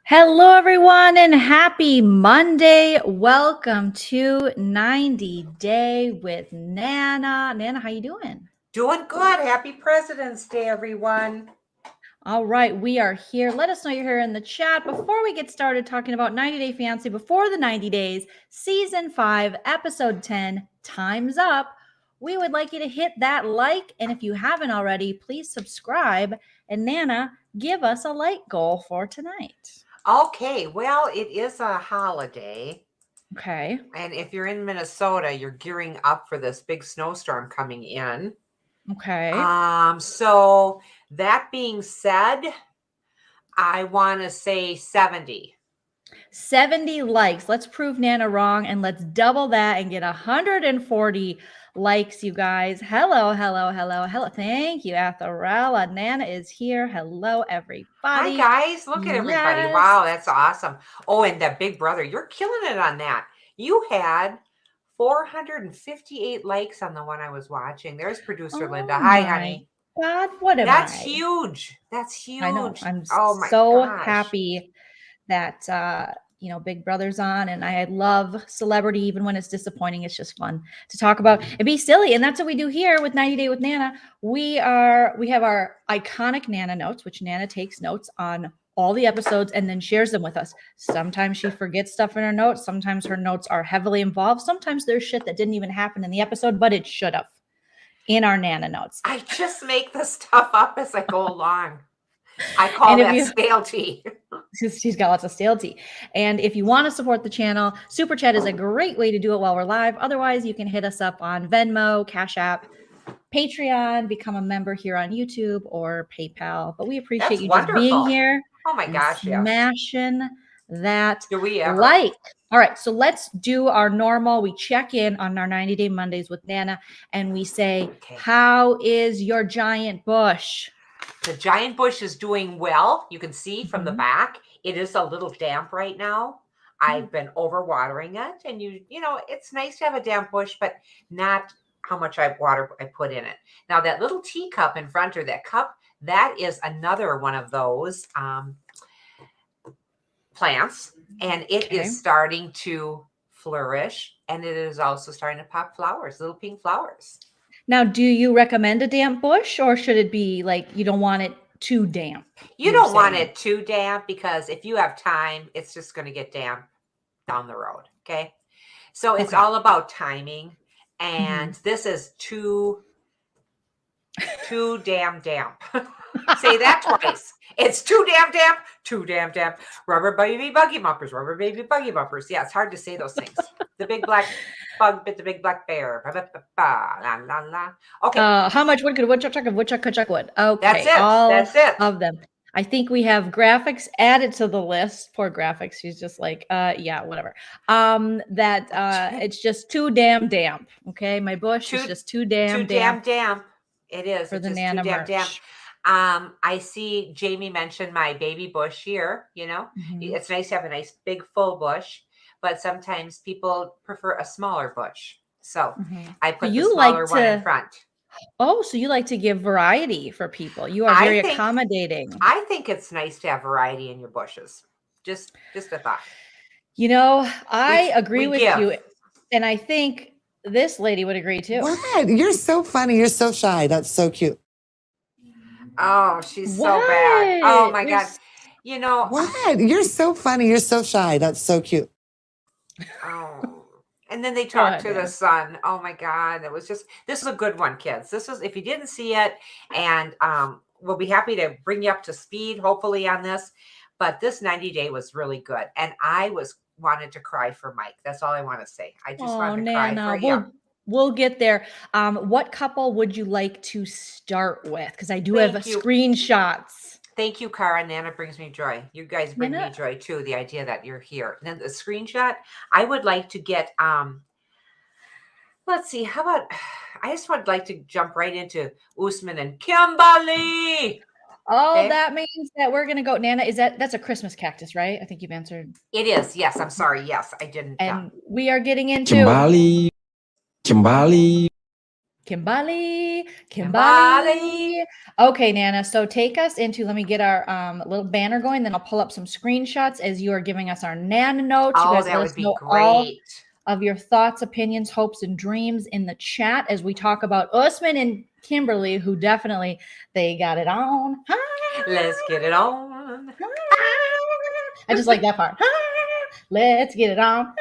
Hello, everyone, and happy Monday. Welcome to 90 Day with Nana. Nana, how you doing? Doing good. Happy President's Day, everyone. All right, we are here. Let us know you're here in the chat. Before we get started talking about 90 Day Fiancé, before the 90 days, Season 5, Episode 10, Time's Up, we would like you to hit that like. And if you haven't already, please subscribe. And Nana, give us a like goal for tonight. Okay, well, it is a holiday. Okay. And if you're in Minnesota, you're gearing up for this big snowstorm coming in. Okay. So that being said, I want to say 70. 70 likes. Let's prove Nana wrong, and let's double that and get 140 likes, you guys. Hello. Thank you, Atharella. Nana is here. Hello, everybody. Hi, guys. Look at everybody. Yes. Wow, that's awesome. Oh, and that big brother, you're killing it on that. You had 458 likes on the one I was watching. There's producer Linda. Hi, honey. God, what am That's I? huge. That's huge. I know. I'm so happy that Big Brother's on, and I love celebrity even when it's disappointing. It's just fun to talk about and be silly, and that's what we do here with 90 Day with Nana. We have our iconic Nana notes, which Nana takes notes on all the episodes and then shares them with us. Sometimes she forgets stuff in her notes. Sometimes her notes are heavily involved. Sometimes there's shit that didn't even happen in the episode, but it should have in our Nana notes. I just make the stuff up as I go along. I call that stale tea. She's got lots of stale tea. And if you want to support the channel, Super Chat is a great way to do it while we're live. Otherwise, you can hit us up on Venmo, Cash App, Patreon, become a member here on YouTube, or PayPal. But we appreciate you just being here. Oh my gosh, smashing that do we ever. like. All right, so let's do our normal. We check in on our 90 Day Mondays with Nana, and we say, how is your giant bush? The giant bush is doing well. You can see from the back, it is a little damp right now. I've been overwatering it, and it's nice to have a damp bush, but not how much water I put in it. Now that little teacup in front, or that cup, that is another one of those plants, and it is starting to flourish, and it is also starting to pop flowers, little pink flowers. Now, do you recommend a damp bush, or should it be like you don't want it too damp? You don't want it too damp, because if you have time, it's just going to get damp down the road. Okay. So it's all about timing. And this is too damn damp. Say that twice. It's too damn damp, too damn damp. Rubber baby buggy bumpers, rubber baby buggy bumpers. Yeah, it's hard to say those things. The big black bug bit the big black bear. La, la, la. Okay. How much wood could a woodchuck chuck? A woodchuck could chuck wood. Okay. That's it. That's it. Of them. I think we have graphics added to the list. Poor graphics. She's just like, yeah, whatever. It's just too damn damp. Okay. My bush is just too damn damp. It is. For the Nana merch. Damp. I see Jamie mentioned my baby bush here. It's nice to have a nice big full bush, but sometimes people prefer a smaller bush. So I put the smaller one in front. Oh, so you like to give variety for people. You are very accommodating. I think it's nice to have variety in your bushes. Just a thought. I agree with you. And I think this lady would agree too. What? You're so funny. You're so shy. That's so cute. Oh, she's so bad. Oh my God. What? You're so funny. You're so shy. That's so cute. Oh. And then they Go talked ahead, to the Nana. son. Oh my God. It was just, this is a good one, kids. This is, if you didn't see it, and we'll be happy to bring you up to speed, hopefully, on this. But this 90-day was really good. And I wanted to cry for Mike. That's all I want to say. I just Oh, wanted to cry Nana, for him. we'll get there. What couple would you like to start with? Because I do have Thank you. screenshots. Thank you, Cara. Nana brings me joy. You guys bring Nana? me joy too. The idea that you're here. And then the screenshot, I would like to get, let's see, how about, I just would like to jump right into Usman and Kimberly. Oh, Okay. that means that we're gonna go. Nana, that's a Christmas cactus, right? I think you've answered. It is. Yes. I'm sorry. Yes, I didn't. And we are getting into Kimberly. Kimberly. Okay, Nana. So take us into, let me get our little banner going, then I'll pull up some screenshots as you are giving us our Nana notes. You Oh, guys that let would us be know all great. of your thoughts, opinions, hopes, and dreams in the chat as we talk about Usman and Kimberly, who definitely, they got it on. Let's get it on. I just like that part. Let's get it on.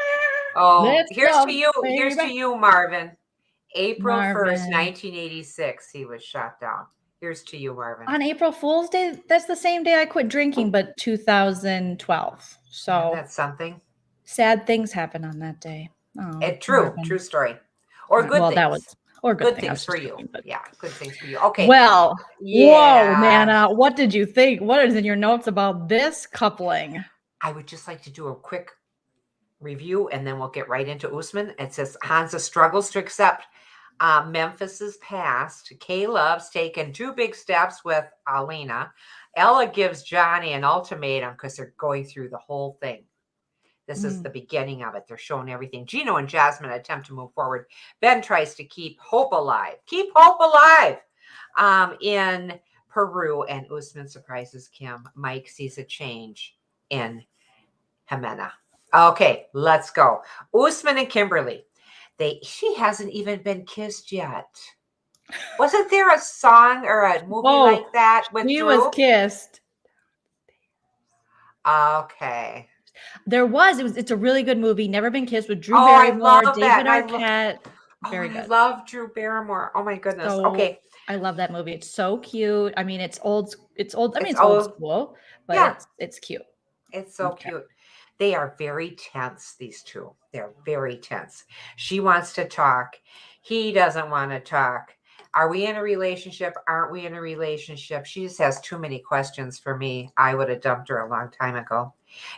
Oh, Let's here's go, to you. Here's to baby. you, Marvin. April 1st, Marvin. 1986, he was shot down. Here's to you, Marvin. On April Fool's Day, that's the same day I quit drinking, but 2012. So Yeah, that's something. sad things happen on that day. Oh, True Marvin. Story. Or good things. That was, or good thing. things for you. Joking, but... Yeah, good things for you. Okay. Well, yeah. Whoa, Nana, what did you think? What is in your notes about this coupling? I would just like to do a quick review, and then we'll get right into Usman. It says Hamza struggles to accept Memphis's past. Caleb's taken 2 big steps with Alina. Ella gives Johnny an ultimatum because they're going through the whole thing. This is the beginning of it. They're showing everything. Gino and Jasmine attempt to move forward. Ben tries to keep hope alive. Keep hope alive in Peru, and Usman surprises Kim. Mike sees a change in Ximena. Okay, let's go. Usman and Kimberly. She hasn't even been kissed yet. Wasn't there a song or a movie like that with He Drew? was kissed. Okay. There was. It's a really good movie. Never Been Kissed with Drew I Barrymore, love David that. Arquette. Very good. I love Drew Barrymore. Oh my goodness. So, okay. I love that movie. It's so cute. I mean, it's old. It's old. I mean, it's old. old school, but Yeah. it's cute. It's so cute. They are very tense, these two. They're very tense. She wants to talk. He doesn't want to talk. Are we in a relationship? Aren't we in a relationship? She just has too many questions for me. I would have dumped her a long time ago.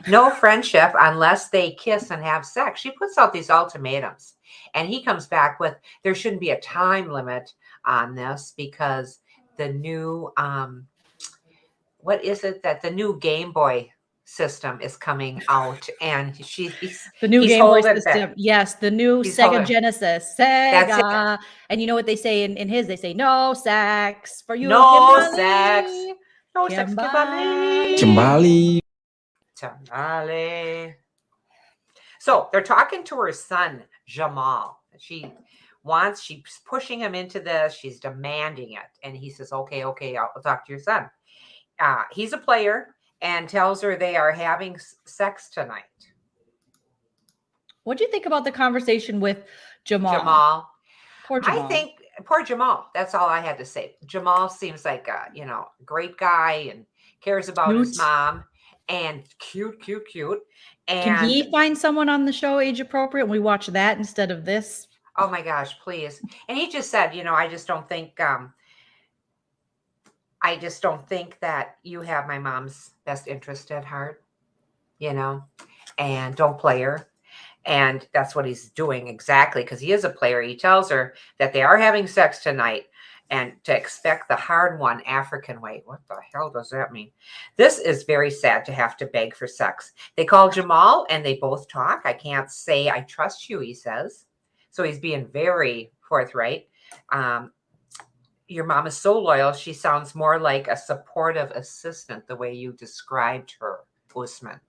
No friendship unless they kiss and have sex. She puts out these ultimatums. And he comes back with, there shouldn't be a time limit on this because the new, what is it that the new Game Boy system is coming out, and the new Game Boy system. Back. Yes, the new Sega Genesis. Sega. That's it. And you know what they say in his? They say no sex for you. No Kimberly. sex. No sex, Kimberly. So they're talking to her son, Jamal. She's pushing him into this. She's demanding it. And he says, okay, I'll talk to your son. He's a player and tells her they are having sex tonight. What do you think about the conversation with Jamal? Poor Jamal. I think poor Jamal. That's all I had to say. Jamal seems like a, great guy and cares about his mom and cute. And can he find someone on the show age appropriate and we watch that instead of this? Oh my gosh, please. And he just said, I just don't think that you have my mom's best interest at heart, and don't play her. And that's what he's doing exactly, because he is a player. He tells her that they are having sex tonight and to expect the hard one African way. What the hell does that mean? This is very sad to have to beg for sex. They call Jamal and they both talk. I can't say I trust you, he says. So he's being very forthright. Your mom is so loyal. She sounds more like a supportive assistant, the way you described her, Usman.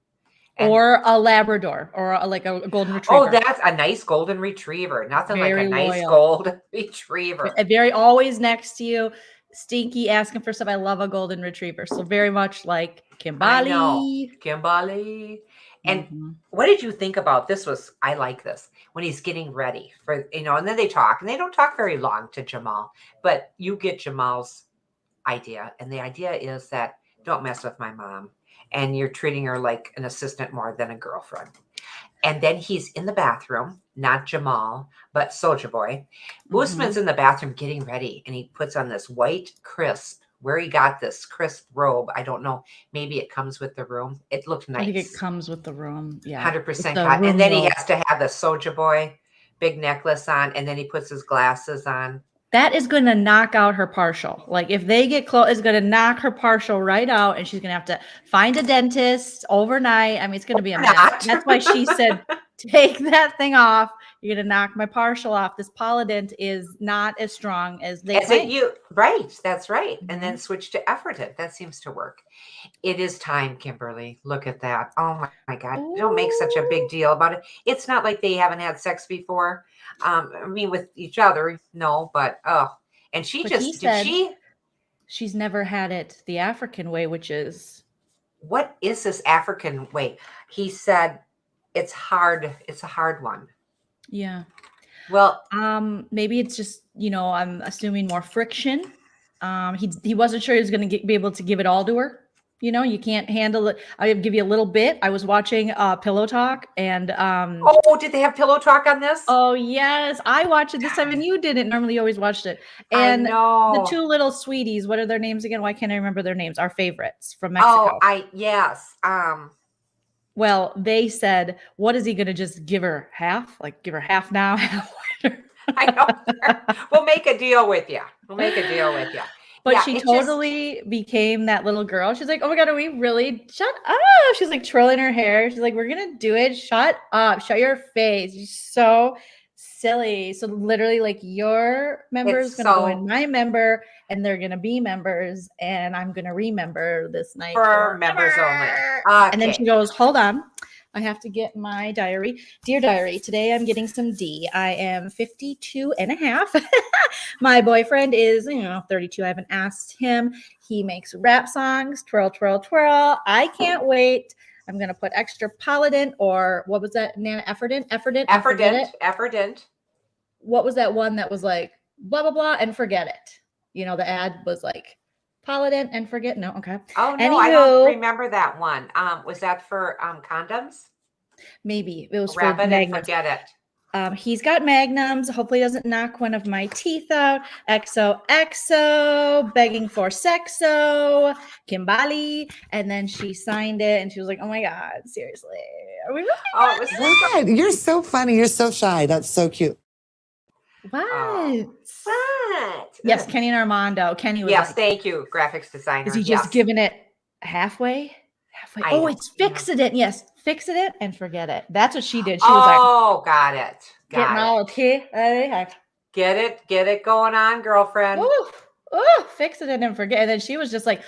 Or a Labrador, or like a golden retriever. Oh, that's a nice golden retriever. Nothing very like a nice loyal. golden retriever. Very always next to you, stinky, asking for stuff. I love a golden retriever. So very much like Kimberly. I know. Kimberly. And Mhm. what did you think about this? I like this when he's getting ready for, and then they talk and they don't talk very long to Jamal, but you get Jamal's idea. And the idea is that don't mess with my mom. And you're treating her like an assistant more than a girlfriend. And then he's in the bathroom, not Jamal, but Soldier Boy. Usman's Mhm. in the bathroom getting ready, and he puts on this white crisp. Where he got this crisp robe, I don't know. Maybe it comes with the room. It looked I think it nice, comes with the room. Yeah. It's 100% the cotton. And room then he robe. has to have the Soldier Boy big necklace on, and then he puts his glasses on. That is going to knock out her partial. Like if they get close, it's going to knock her partial right out, and she's going to have to find a dentist overnight. I mean, it's going to be a mess. Not. That's why she said, "Take that thing off. You're going to knock my partial off." This Polident is not as strong as they claim. Right, that's right. And Mhm. then switch to Effordent. That seems to work. It is time, Kimberly. Look at that. Oh my God. Don't make such a big deal about it. It's not like they haven't had sex before. I mean, with each other, no, but and she But he did said she she's never had it the African way, which is what is this African way? He said it's hard. It's a hard one. yeah. Well, Maybe it's just, I'm assuming more friction. He wasn't sure he was going to be able to give it all to her. You can't handle it. I'll give you a little bit. I was watching Pillow Talk and oh, did they have pillow talk on this? oh yes, I watched it this time and you didn't. Normally you always watched it. I And the know. two little sweeties, what are their names again? Why can't I remember their names? Our favorites from Oh, Mexico. yes. Well, they said, what is he going to just give her half? Like give her half now, half later? I know. We'll make a deal with you. But Yeah, she it just totally became that little girl. She's like, oh my God, are we really? Shut up. She's like twirling her hair. She's like, we're going to do it. Shut up. Shut your face. You're so silly. So literally like your member is it's going to go in so my member and they're going to be members. And I'm going to remember this night for members only. And then she Okay. goes, hold on. I have to get my diary. Dear diary, today I'm getting some D. I am 52 and a half. My boyfriend is, 32. I haven't asked him. He makes rap songs, twirl, twirl, twirl. I can't wait. I'm going to put extra Polident or what was that, Nana? Effordent? And forget it. Effordent. What was that one that was like, blah, blah, blah, and forget it? The ad was like, Polident and forget. No, okay. Oh no, I don't remember that one. Was that for condoms? Maybe it was for Wrap it and magnums. forget it. He's got magnums. Hopefully, he doesn't knock one of my teeth out. XOXO, begging for sexo, Kimberly. And then she signed it and she was like, oh my God, seriously. Are we really? Oh, it was What? You're so funny. You're so shy. That's so cute. What? what? Yes, Kenny and Armando. Kenny was Yes, like, thank you, graphics designer. is he just giving it halfway? Halfway. I Oh, know, it's fixing it. Yes, fixing it and forget it. That's what she did. She was like, got it. getting all of tea. Get it going on, girlfriend. Fixing it and forget. And then she was just like,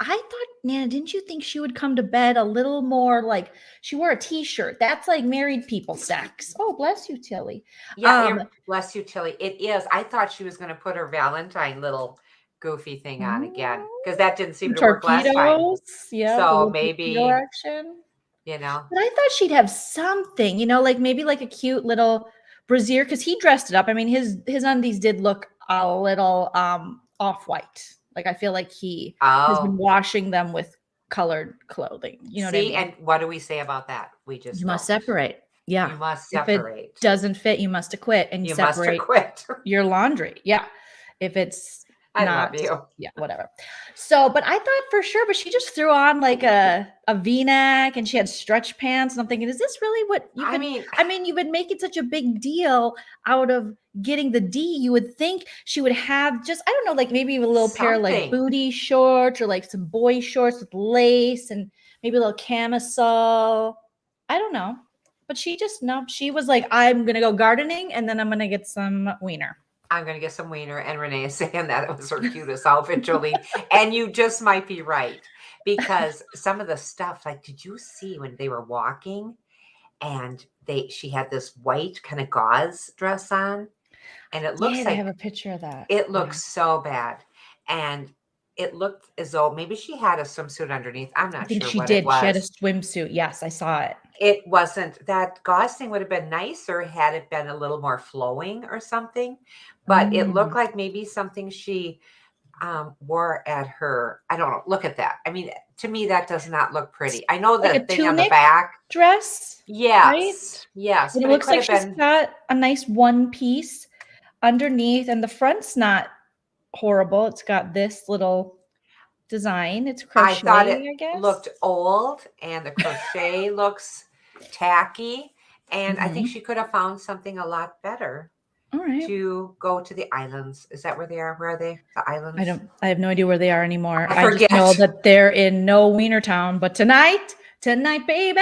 I thought, Nana, didn't you think she would come to bed a little more like she wore a t-shirt? That's like married people sex. Oh, bless you, Tilly. Yeah, bless you, Tilly. It is. I thought she was going to put her Valentine little goofy thing on again because that didn't seem to work last time. Yeah. So maybe, action. But I thought she'd have something, like maybe like a cute little brassiere because he dressed it up. I mean, his undies did look a little off-white. Like I feel like he has been washing them with colored clothing. You know what I mean? And what do we say about that? We just you must separate. Yeah. You must separate. If it doesn't fit, you must acquit and you separate must acquit your laundry. Yeah. If it's I love you. Yeah, whatever. So, but I thought for sure, but she just threw on like a V-neck and she had stretch pants. And I'm thinking, is this really what you've been? I mean, you've been making such a big deal out of getting the D. You would think she would have just, I don't know, like maybe a little pair of like booty shorts or like some boy shorts with lace and maybe a little camisole. I don't know. But she was like, I'm going to go gardening and then I'm going to get some wiener. I'm going to get some wiener. And Renee is saying that it was her cutest outfit, Joleen. And you just might be right. Because some of the stuff, like, did you see when they were walking and she had this white kind of gauze dress on? And it looks like I have a picture of that. It looks so bad. And it looked as though maybe she had a swimsuit underneath. I'm I not think sure she what it did. She had a was. swimsuit. Yes, I saw it. It wasn't that gauze thing would have been nicer had it been a little more flowing or something, but it looked Mm. like maybe something she wore at her. I don't know. Look at that. I mean, to me, that does not look pretty. I know Like the a thing on the tunic back. dress, right? Yes, yes, And it but it looks could like have she's been. got a nice one piece underneath, and the front's not horrible. It's got this little design. It's I thought it crochet, I guess. looked old, and the crochet looks tacky. And I think Mhm. she could have found something a lot better All right. to go to the islands. Is that where they are? Where are they? The islands? I have no idea where they are anymore. I I just know forget. that they're in no Wiener Town, but tonight, baby,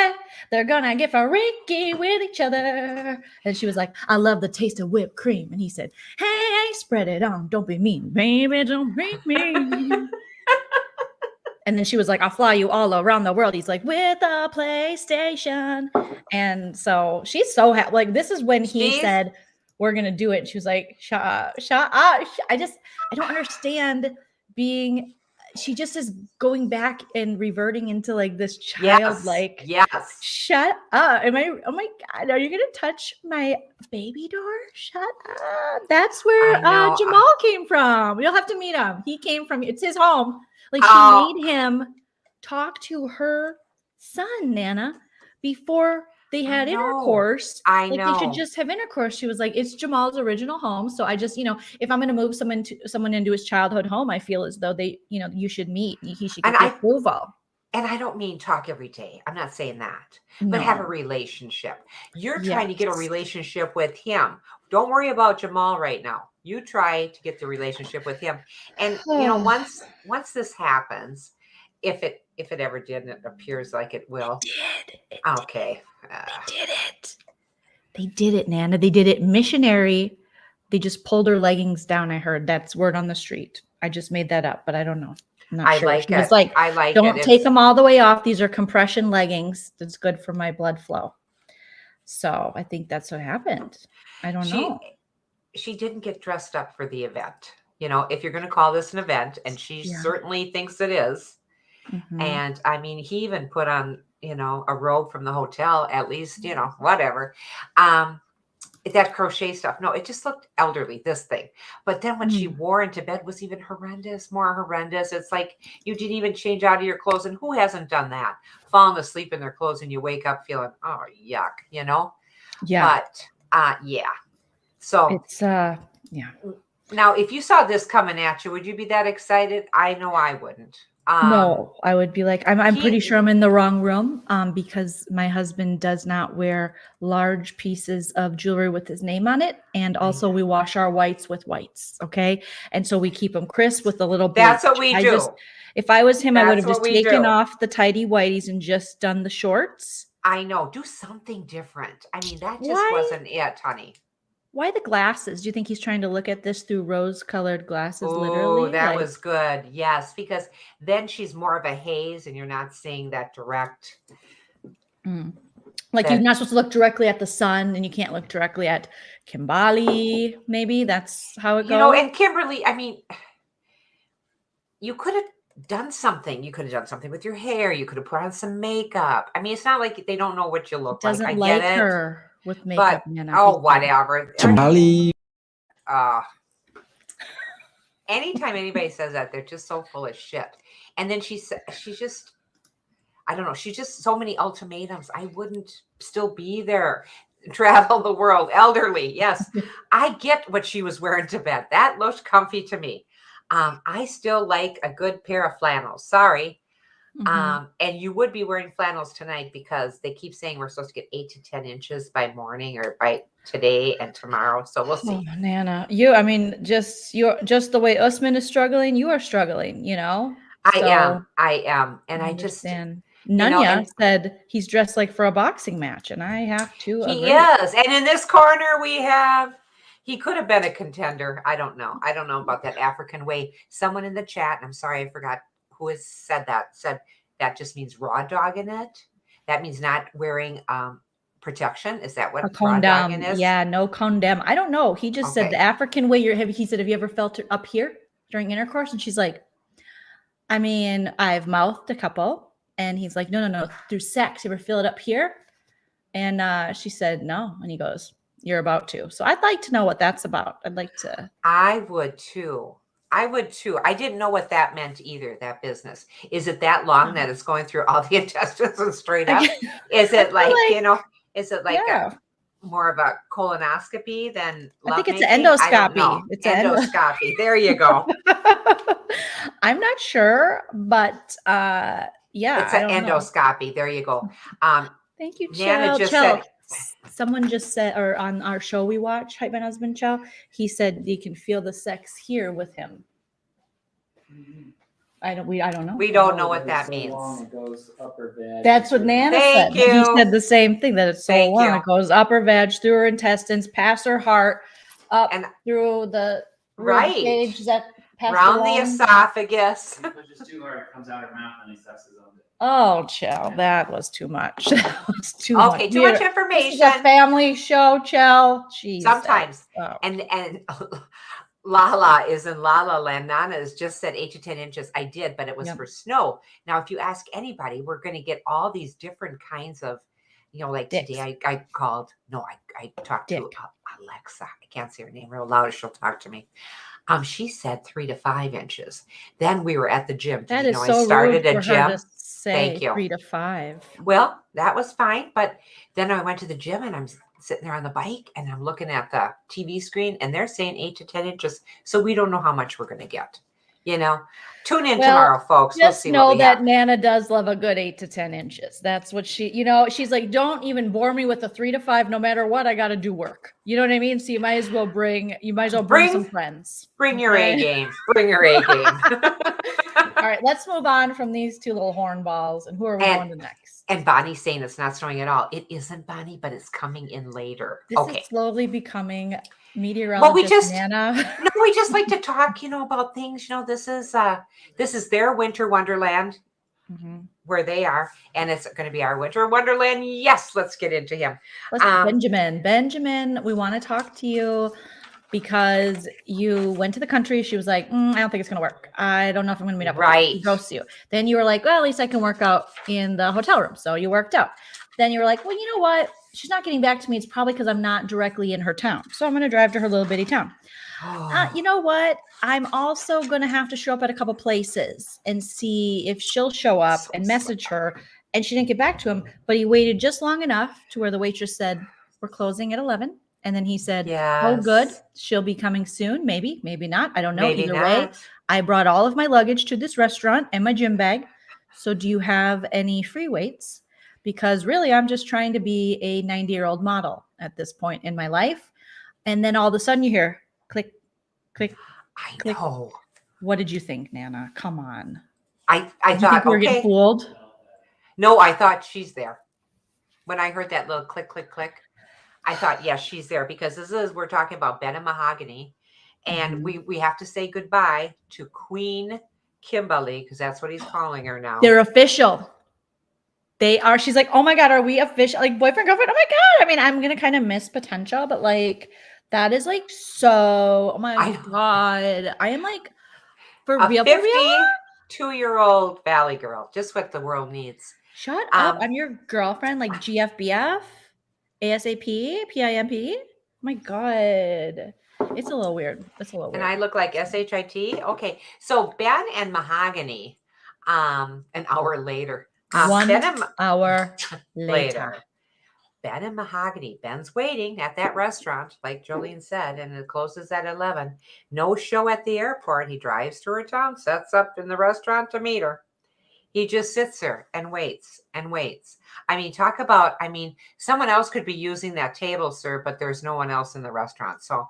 they're gonna get freaky with each other. And she was like, I love the taste of whipped cream. And he said, hey, spread it on. Don't be mean, baby. Don't be mean. And then she was like, I'll fly you all around the world. He's like, with a PlayStation. And so she's so happy. Like, this is when he She's said, we're going to do it. And she was like, shut up. I don't understand being, she just is going back and reverting into like this childlike, yes. shut up. Oh my God, are you going to touch my baby door? Shut up. That's where I know. Jamal came from. You'll have to meet him. He came from, it's his home. Like she Oh. made him talk to her son, Nana, before they had intercourse. I Like they should know. just have intercourse. She was like, it's Jamal's original home. So I just, if I'm going to move someone into his childhood home, I feel as though you should meet. He should get the approval. And I don't mean talk every day. I'm not saying that, but have a relationship. You're trying to get a relationship with him. Don't worry about Jamal right now. You try to get the relationship with him. And once this happens, if it ever did, and it appears like it will. It did. Okay. They did it. They did it, Nana. They did it missionary. They just pulled her leggings down. I heard that's word on the street. I just made that up, but I don't know. I'm not sure. Like she was like, I like don't it. take them all the way off. These are compression leggings. That's good for my blood flow. So I think that's what happened. I don't know. She didn't get dressed up for the event. If you're going to call this an event, and she certainly thinks it is. Mm-hmm. And I mean, he even put on, a robe from the hotel, at least, whatever. That crochet stuff. No, it just looked elderly, this thing. But then when she wore into bed was even more horrendous. It's like you didn't even change out of your clothes. And who hasn't done that? Fallen asleep in their clothes and you wake up feeling, oh, yuck, Yeah. But yeah. So it's yeah. Now, if you saw this coming at you, would you be that excited? I know I wouldn't. No, I would be like, I'm pretty sure I'm in the wrong room because my husband does not wear large pieces of jewelry with his name on it. And also we wash our whites with whites. Okay. And so we keep them crisp with a little bleach. That's what we do. If I was him, I would have just taken off the tidy whities and just done the shorts. I know. Do something different. I mean, that just wasn't it, honey. Why the glasses? Do you think he's trying to look at this through rose-colored glasses, literally? Oh, that was good. Yes, because then she's more of a haze and you're not seeing that direct. Like you're not supposed to look directly at the sun and you can't look directly at Kimberly. Maybe that's how it goes. And Kimberly, I mean, you could have done something. You could have done something with your hair. You could have put on some makeup. I mean, it's not like they don't know what you look like. I get it. Her with makeup, but whatever. Kimberly. Anytime anybody says that, they're just so full of shit. And then she's just, I don't know. She's just so many ultimatums. I wouldn't still be there. Travel the world, elderly. Yes, I get what she was wearing to bed. That looked comfy to me. I still like a good pair of flannels. Sorry. And you would be wearing flannels tonight because they keep saying we're supposed to get 8 to 10 inches by morning or by today and tomorrow. So we'll see. Oh, Nana, just the way Usman is struggling, you are struggling, I am. And I just understand. Nanya said he's dressed like for a boxing match, and I have to agree. He is. And in this corner he could have been a contender. I don't know. I don't know about that African way. Someone in the chat, and I'm sorry, I forgot who has said that just means raw dog in it. That means not wearing protection. Is that what raw dogging is? Yeah, no condom. I don't know. He just said the African way he said, have you ever felt it up here during intercourse? And she's like, I mean, I've mouthed a couple, and he's like, no, through sex. You ever fill it up here? And she said, no. And he goes, you're about to. So I'd like to know what that's about. I'd like to. I would too. I would too. I didn't know what that meant either, that business. Is it that long that it's going through all the intestines and straight up? Is it like, is it like more of a colonoscopy than I think it's an lovemaking? I don't endoscopy. know. It's endoscopy. There you go. I'm not sure, but yeah. It's an endoscopy. There you go. Thank you, Nana just Chell. said, someone just said, or on our show we watch, Hype My Husband Chell, he said you can feel the sex here with him. I don't know. We don't know what that means. It goes upper vag. That's what Nana said. Thank you. He said the same thing, that it's so Thank long. you. It goes upper vag through her intestines, past her heart, up And through the right. cage that passed around the esophagus. He pushes too hard, it comes out her mouth, and he sucks his own dick. Oh, Chell, that was too much. That was too Okay, much. too much information. This is a family show, Chell. Jeez. Sometimes. Oh. And Lala is in La La Land. Nana has just said 8 to 10 inches. I did, but it was for snow. Now, if you ask anybody, we're going to get all these different kinds of, like Dicks. today I called, I talked to Alexa. I can't say her name real loud. She'll talk to me. She said 3 to 5 inches. Then we were at the gym. That is so I started rude a for her gym. to say Thank you. 3 to 5. Well, that was fine. But then I went to the gym and I'm sitting there on the bike and I'm looking at the TV screen and they're saying 8 to 10 inches. So we don't know how much we're going to get. Tune in tomorrow, folks. We'll Just see know what we that have. Nana does love a good 8 to 10 inches. That's what she, she's like, don't even bore me with a 3 to 5. No matter what, I got to do work. You know what I mean? So you might as well bring some friends. Bring your A game. Bring your A game. All right, let's move on from these two little hornballs. And who are we going to next? And Bonnie's saying it's not snowing at all. It isn't, Bonnie, but it's coming in later. This is slowly becoming meteorologist Nana. No, we just like to talk, about things. This is their winter wonderland where they are, and it's going to be our winter wonderland. Yes, let's get into him. Benjamin, we want to talk to you because you went to the country. She was like, I don't think it's going to work. I don't know if I'm going to meet up with you. Ghost you. Then you were like, well, at least I can work out in the hotel room. So you worked out. Then you were like, well, you know what? She's not getting back to me. It's probably because I'm not directly in her town. So I'm going to drive to her little bitty town. You know what? I'm also going to have to show up at a couple places and see if she'll show up and message her. And she didn't get back to him, but he waited just long enough to where the waitress said, we're closing at 11. And then he said, oh, good. She'll be coming soon. Maybe, maybe not. I don't know. Either way, I brought all of my luggage to this restaurant and my gym bag. So do you have any free weights? Because really, I'm just trying to be a 90-year-old model at this point in my life. And then all of a sudden you hear click, click, click. Know. What did you think, Nana? Come on. I thought, think we were getting fooled? No, I thought she's there. When I heard that little click, click, click, I thought, yes, she's there, because we're talking about Ben and Mahogany. And we have to say goodbye to Queen Kimberly, because that's what he's calling her now. They're official. They are. She's like, oh my God, are we official? Like boyfriend, girlfriend? Oh my God. I mean, I'm going to kind of miss potential, but like, that is like so, oh my God. I am like, for real, 52-year-old Valley girl, just what the world needs. Shut up. I'm your girlfriend, like GFBF, ASAP, PIMP. Oh my God. It's a little weird. And I look like SHIT. Okay. So Ben and Mahogany, an hour later. 1 hour later. Ben and Mahogany. Ben's waiting at that restaurant, like Joleen said, and it closes at 11. No show at the airport. He drives to her town, sets up in the restaurant to meet her. He just sits there and waits and waits. I mean, someone else could be using that table, sir, but there's no one else in the restaurant. So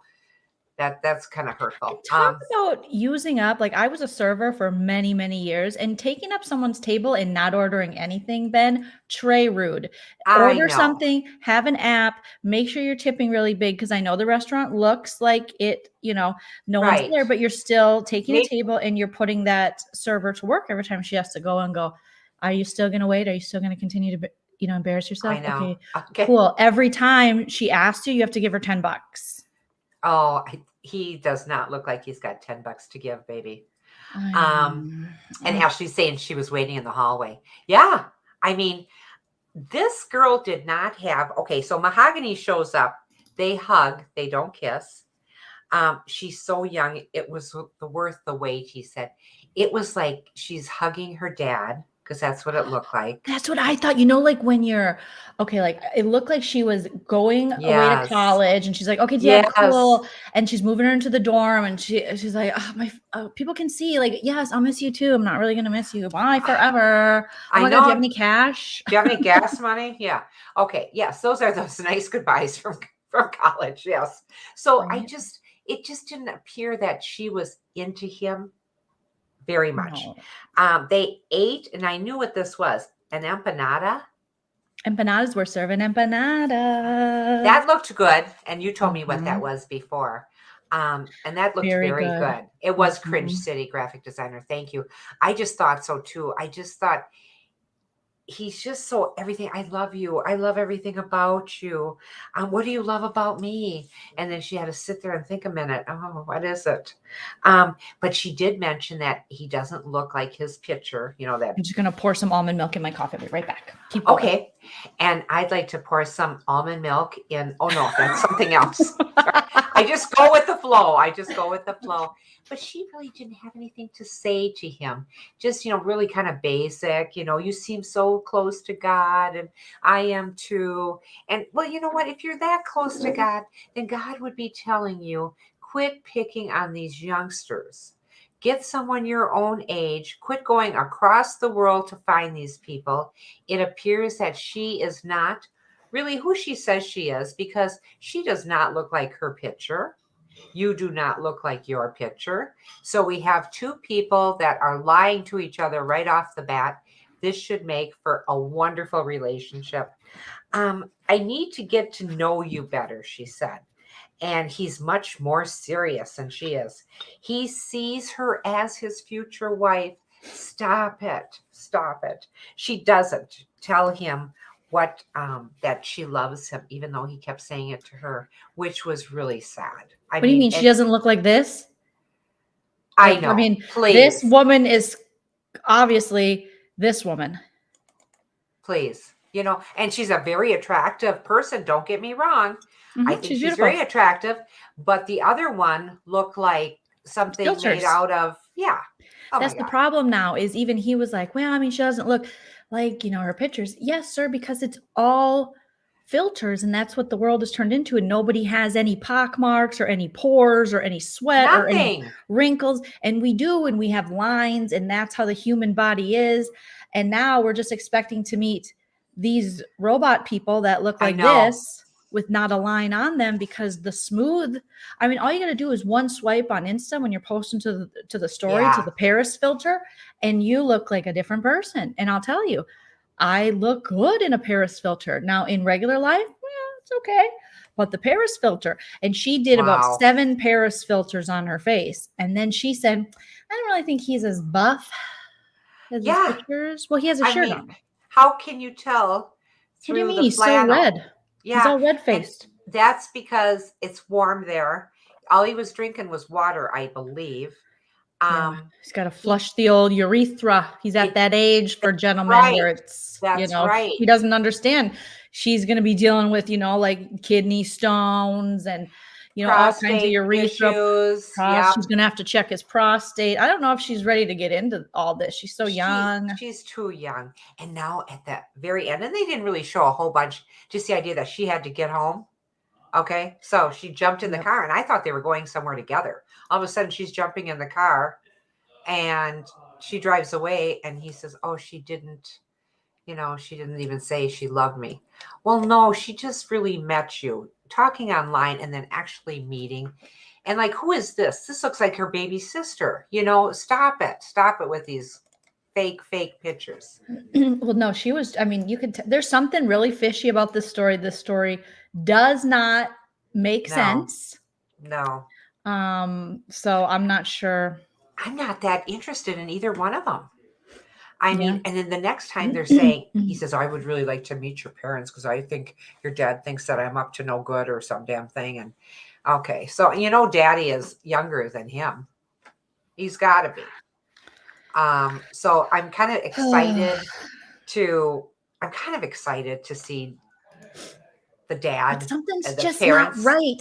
that's kind of hurtful. Talk about using up. Like, I was a server for many, many years, and taking up someone's table and not ordering anything, Ben, tray rude. Order something, have an app, make sure you're tipping really big, because I know the restaurant looks like it, no one's there, but you're still taking a table and you're putting that server to work every time she has to go and go, are you still going to wait? Are you still going to continue to, embarrass yourself? I know. Okay, cool. Every time she asks you have to give her $10. Oh, he does not look like he's got $10 to give, baby. And Ashley's saying she was waiting in the hallway. Yeah. I mean, this girl did not have, okay, so Mahogany shows up. They hug. They don't kiss. She's so young. It was worth the wait, he said. It was like she's hugging her dad, because that's what it looked like. That's what I thought. You know, like when you're okay, like it looked like she was going away to Yes. college, and she's like, "Okay, dad, Yes. cool." And she's moving her into the dorm, and she's like, people can see, like, yes, I'll miss you too. I'm not really gonna miss you. Bye forever. Oh my God, do you have any cash? Do you have any gas money? Yeah. Okay. Yes, those are those nice goodbyes from college. Yes. So Right. it just didn't appear that she was into him very much. No. They ate, and I knew what this was, an empanada. Empanadas, we're serving empanadas. That looked good, and you told me what that was before. And that looked very good. It was Cringe City graphic designer. Thank you. I just thought so too. I just thought he's just so everything. I love you. I love everything about you. What do you love about me? And then she had to sit there and think a minute. Oh, what is it? But she did mention that he doesn't look like his picture. You know that. I'm just gonna pour some almond milk in my coffee. I'll be right back. Keep going. Okay. And I'd like to pour some almond milk in. Oh no, that's something else. I just go with the flow. But she really didn't have anything to say to him. Just, really kind of basic. You seem so close to God, and I am too. And well, you know what? If you're that close to God, then God would be telling you, quit picking on these youngsters. Get someone your own age. Quit going across the world to find these people. It appears that she is not really who she says she is, because she does not look like her picture. You do not look like your picture. So we have two people that are lying to each other right off the bat. This should make for a wonderful relationship. I need to get to know you better, she said. And he's much more serious than she is. He sees her as his future wife. Stop it. Stop it. She doesn't tell him what that she loves him, even though he kept saying it to her, which was really sad. What do you mean? She doesn't look like this? I know. I mean, please. This woman is obviously this woman. Please. And she's a very attractive person. Don't get me wrong. I think she's very attractive, but the other one looked like something made out of, yeah. Oh that's the problem now, is even he was like, well, I mean, she doesn't look like, her pictures. Yes, sir, because it's all filters, and that's what the world has turned into, and nobody has any pock marks or any pores or any sweat or any wrinkles, and we have lines, and that's how the human body is. And now we're just expecting to meet these robot people that look like this with not a line on them, because the smooth, I mean, all you got to do is one swipe on Insta when you're posting to the story, to the Paris filter, and you look like a different person. And I'll tell you, I look good in a Paris filter. Now in regular life, it's okay. But the Paris filter, and she did about 7 Paris filters on her face. And then she said, I don't really think he's as buff as his pictures. Well, he has a shirt on. How can you tell through what do you mean? The He's flannel? so red. Yeah. He's all red-faced. And that's because it's warm there. All he was drinking was water, I believe. He's got to flush the old urethra. He's at that age for gentlemen where it's, he doesn't understand. She's going to be dealing with, like kidney stones and, all kinds of urethra issues. She's going to have to check his prostate. I don't know if she's ready to get into all this. She's so young. She's too young. And now at the very end, and they didn't really show a whole bunch, just the idea that she had to get home. Okay. So she jumped in the car, and I thought they were going somewhere together. All of a sudden she's jumping in the car, and she drives away, and he says, oh, she didn't even say she loved me. Well, no, she just really met you talking online and then actually meeting. And like, who is this? This looks like her baby sister. Stop it with these fake pictures. Well, no, she was, I mean, you could, there's something really fishy about this story. This story does not make sense. No. So I'm not sure. I'm not that interested in either one of them. I mean, and then the next time they're saying, he says, I would really like to meet your parents, because I think your dad thinks that I'm up to no good or some damn thing. And okay. So, daddy is younger than him. He's got to be. So I'm kind of excited to see the dad, But something's the just parents. not right.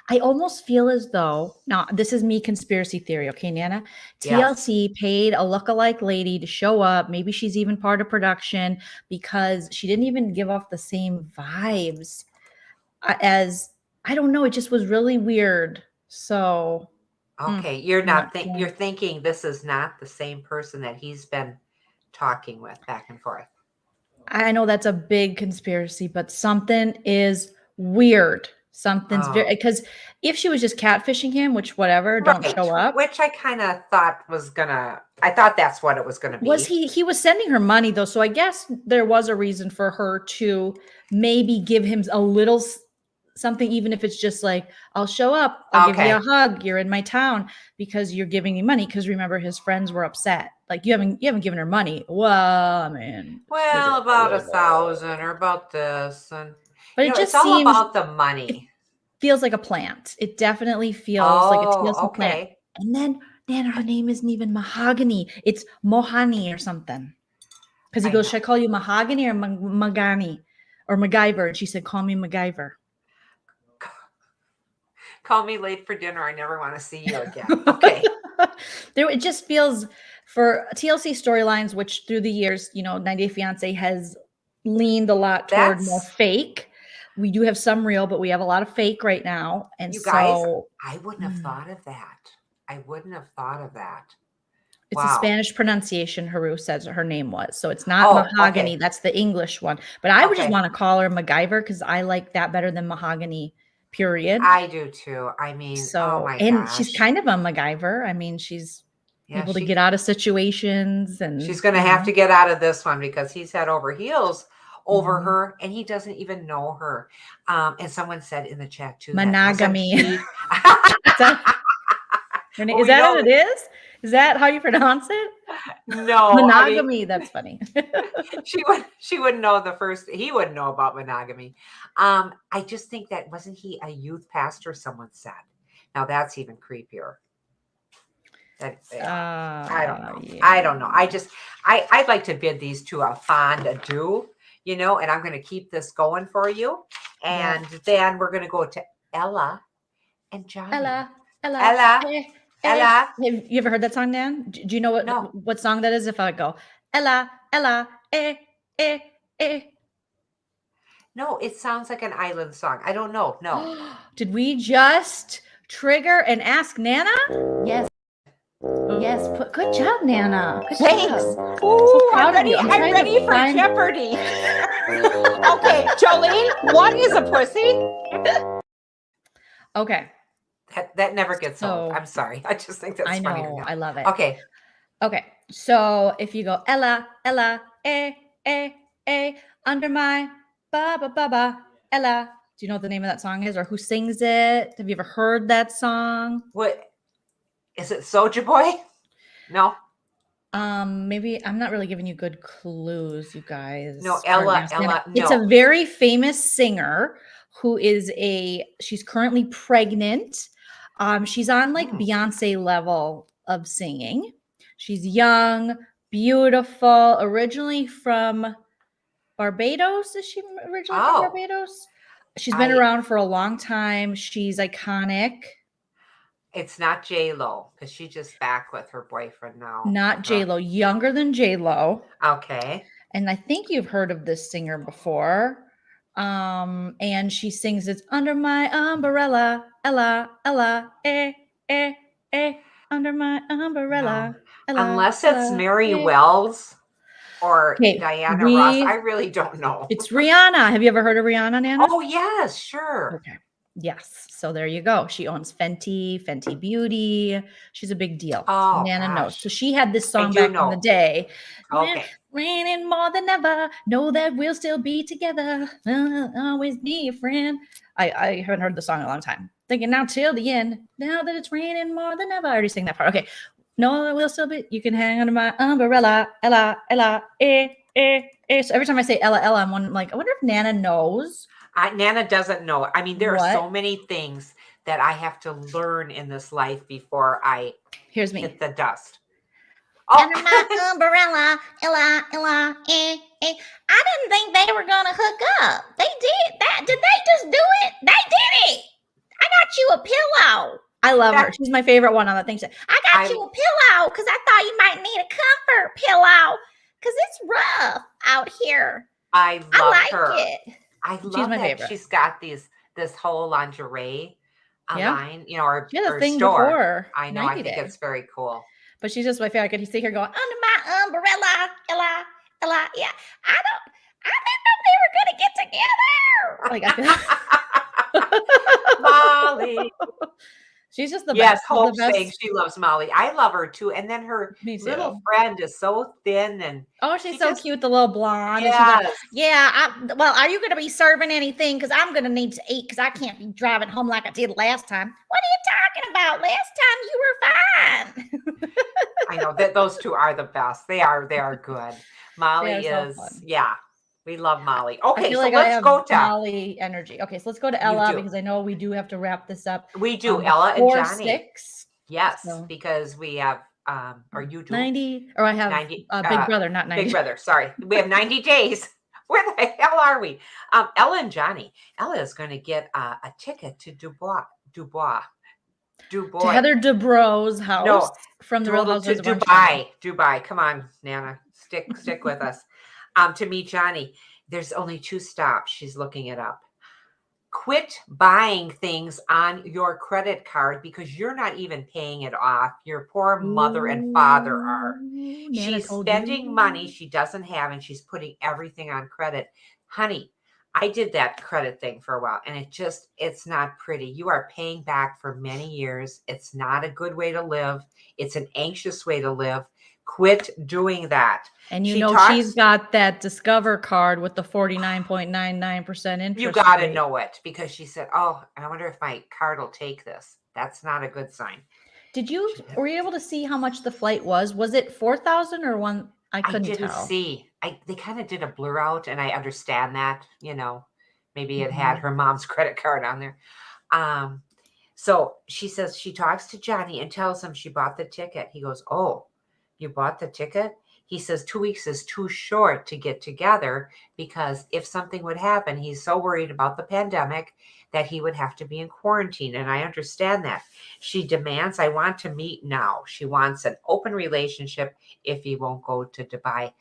I almost feel as though, now this is me conspiracy theory, okay, Nana? Yes. TLC paid a lookalike lady to show up. Maybe she's even part of production because she didn't even give off the same vibes as, I don't know, it just was really weird. So Okay, you're I'm not sure. you're thinking this is not the same person that he's been talking with back and forth. I know that's a big conspiracy, but something is weird. Something's very, because if she was just catfishing him, which whatever, don't Right, show up. which I kind of thought I thought that's what it was gonna be. Was he was sending her money though, so I guess there was a reason for her to maybe give him a little something, even if it's just like, I'll show up, I'll give you a hug, you're in my town because you're giving me money. Because remember, his friends were upset, like you haven't given her money. Well, I mean, Well, about 1,000 or about this, and but it just it's all seems about the money. Feels like a plant. It definitely feels like a TLC plant. Okay. And then her name isn't even Mahogany. It's Mohani or something. Because he goes, should I call you Mahogany or Magani or MacGyver? And she said, call me MacGyver. Call me late for dinner. I never want to see you again. Okay. It just feels for TLC storylines, which through the years, 90 Day Fiancé has leaned a lot toward more fake. We do have some real, but we have a lot of fake right now. And you guys, so I wouldn't have thought of that. I wouldn't have thought of that. It's a Spanish pronunciation, Haru says her name was. So it's not Mahogany. Okay. That's the English one. But I would just want to call her MacGyver because I like that better than Mahogany, period. I do too. I mean, oh my gosh. She's kind of a MacGyver. I mean, she's able to get out of situations. And she's going to have to get out of this one because he's head over heels over her and he doesn't even know her. And someone said in the chat too, monogamy. Is that what it is? Is that how you pronounce it? No, monogamy. That's funny. she wouldn't know he wouldn't know about monogamy. I just think that wasn't he a youth pastor? Someone said. Now that's even creepier. I don't know. Yeah. I don't know. I'd like to bid these two a fond adieu, and I'm going to keep this going for you. And then we're going to go to Ella and Johnny. Ella. Ella. Have you ever heard that song, Dan? Do you know what song that is? If I go, Ella, No, it sounds like an island song. I don't know. No. Did we just trigger and ask Nana? Yes. Yes. Good job, Nana. Good Thanks. Job. So I'm ready for Jeopardy. Okay, Joleen, what is a pussy? Okay. That never gets old. I'm sorry. I just think that's funny. I know. I love it. Okay. So if you go Ella, under my ba, Ella. Do you know what the name of that song is or who sings it? Have you ever heard that song? What is it? Soulja Boy? No. Maybe I'm not really giving you good clues, you guys. No, Ella. It's a very famous singer who is she's currently pregnant. She's on like Beyonce level of singing. She's young, beautiful, originally from Barbados. Is she originally from Barbados? She's been around for a long time. She's iconic. It's not J-Lo because she's just back with her boyfriend now. Not J-Lo, younger than J-Lo. Okay. And I think you've heard of this singer before. And she sings it's under my umbrella, Ella, under my umbrella. No. Ella, unless it's Mary Wells or Diana Ross, I really don't know. It's Rihanna. Have you ever heard of Rihanna, Nana? Oh yes, sure. Okay. Yes. So there you go. She owns Fenty Beauty. She's a big deal. Oh, Nana knows. So she had this song back in the day. Okay. Raining more than ever. Know that we'll still be together. Always be your friend. I haven't heard the song in a long time. Thinking now till the end. Now that it's raining more than ever. I already sang that part. Okay. No, that we'll still be. You can hang under my umbrella. Ella. So every time I say Ella, I'm like, I wonder if Nana knows. Nana doesn't know. I mean, there are so many things that I have to learn in this life before I Here's me. hit the dust. Under my umbrella, Ella, eh. I didn't think they were gonna hook up. They did that. Did they just do it? They did it. I got you a pillow. I love her. She's my favorite one on the thing. I got you a pillow because I thought you might need a comfort pillow because it's rough out here. I like her. It. I love She's my that favorite. she's got this whole lingerie line, you know, or thing store. Before I know. I think it's very cool. But she's just my favorite. I could see her going under my umbrella, Ella. Yeah, I didn't know they were gonna get together. Molly. She's just the best. Yes, Hope the best. saying she loves Molly. I love her too. And then her little friend is so thin and she's so cute, the little blonde. Yes. Like, well, are you going to be serving anything? Because I'm going to need to eat because I can't be driving home like I did last time. What are you talking about? Last time you were fine. I know that those two are the best. They are good. Molly is we love Molly. Okay, so let's go to Molly energy. Okay, so let's go to Ella because I know we do have to wrap this up. We do. Ella and Johnny. 6. Yes, because we have or you do 90 or I have 90 Big Brother, not 90. Big Brother, sorry. We have 90 days. Where the hell are we? Ella and Johnny. Ella is going to get a ticket to Dubois. Heather Dubrow's house from the Real Housewives of Dubai. Come on, Nana. Stick with us. To meet Johnny. There's only 2 stops. She's looking it up. Quit buying things on your credit card because you're not even paying it off. Your poor mother and father are. She's spending money she doesn't have and she's putting everything on credit. Honey, I did that credit thing for a while and it's not pretty. You are paying back for many years. It's not a good way to live. It's an anxious way to live. Quit doing that. And she's got that Discover card with the 49.99% interest. You got to know it because she said, "Oh, I wonder if my card will take this." That's not a good sign. Were you able to see how much the flight was? Was it 4,000 or one? I didn't tell. See. They kind of did a blur out, and I understand that. You know, maybe it had her mom's credit card on there. So she says she talks to Johnny and tells him she bought the ticket. He goes, "Oh, you bought the ticket?" He says 2 weeks is too short to get together because if something would happen, he's so worried about the pandemic that he would have to be in quarantine. And I understand that. She demands, I want to meet now. She wants an open relationship if he won't go to Dubai.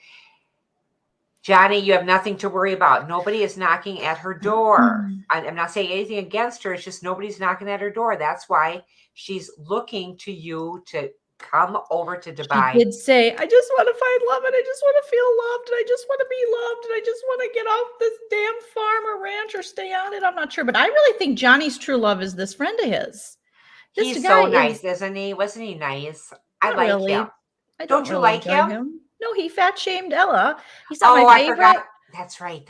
Johnny, you have nothing to worry about. Nobody is knocking at her door. I'm not saying anything against her. It's just nobody's knocking at her door. That's why she's looking to you to come over to Dubai. She did say, I just want to find love and I just want to feel loved and I just want to be loved and I just want to get off this damn farm or ranch or stay on it. I'm not sure, but I really think Johnny's true love is this friend of his. He's so nice, isn't he? Wasn't he nice? I like him. Don't you like him? No, he fat shamed Ella. He's not my favorite. I forgot. That's right.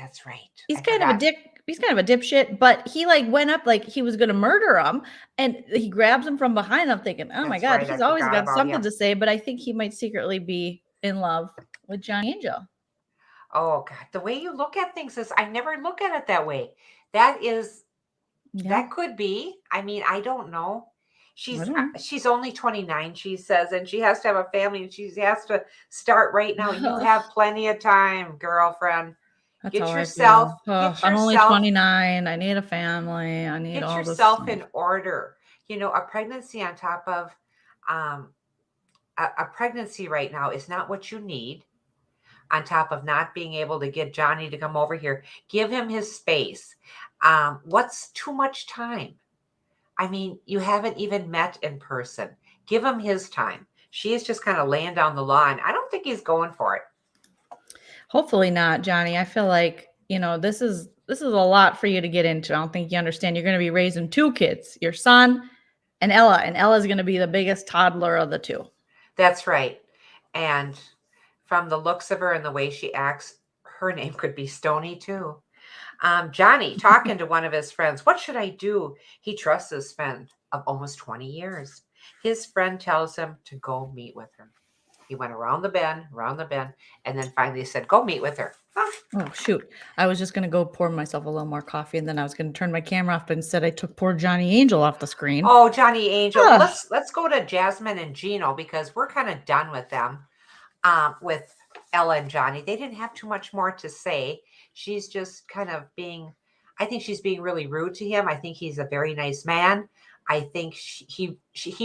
He's kind of a dick. He's kind of a dipshit, but he went up like he was going to murder him and he grabs him from behind. I'm thinking, oh my God, he's always got something to say, but I think he might secretly be in love with Johnny Angel. Oh God. The way you look at things is I never look at it that way. That could be. I mean, I don't know. She's only 29, she says, and she has to have a family and she has to start right now. You have plenty of time, girlfriend. Get yourself. I'm only 29. I need a family. I need all this. Get yourself in order. You know, a pregnancy on top of a pregnancy right now is not what you need. On top of not being able to get Johnny to come over here, give him his space. What's too much time? I mean, you haven't even met in person. Give him his time. She is just kind of laying down the law, and I don't think he's going for it. Hopefully not, Johnny. I feel like, this is a lot for you to get into. I don't think you understand. You're going to be raising 2 kids, your son and Ella's going to be the biggest toddler of the 2. That's right. And from the looks of her and the way she acts, her name could be Stony too. Johnny talking to one of his friends. What should I do? He trusts his friend of almost 20 years. His friend tells him to go meet with her. He went around the bend, and then finally said, go meet with her. Oh, shoot. I was just going to go pour myself a little more coffee, and then I was going to turn my camera off, but instead I took poor Johnny Angel off the screen. Oh, Johnny Angel. Ugh. Let's go to Jasmine and Gino because we're kind of done with them. With Ella and Johnny. They didn't have too much more to say. She's just kind of I think she's being really rude to him. I think he's a very nice man. I think he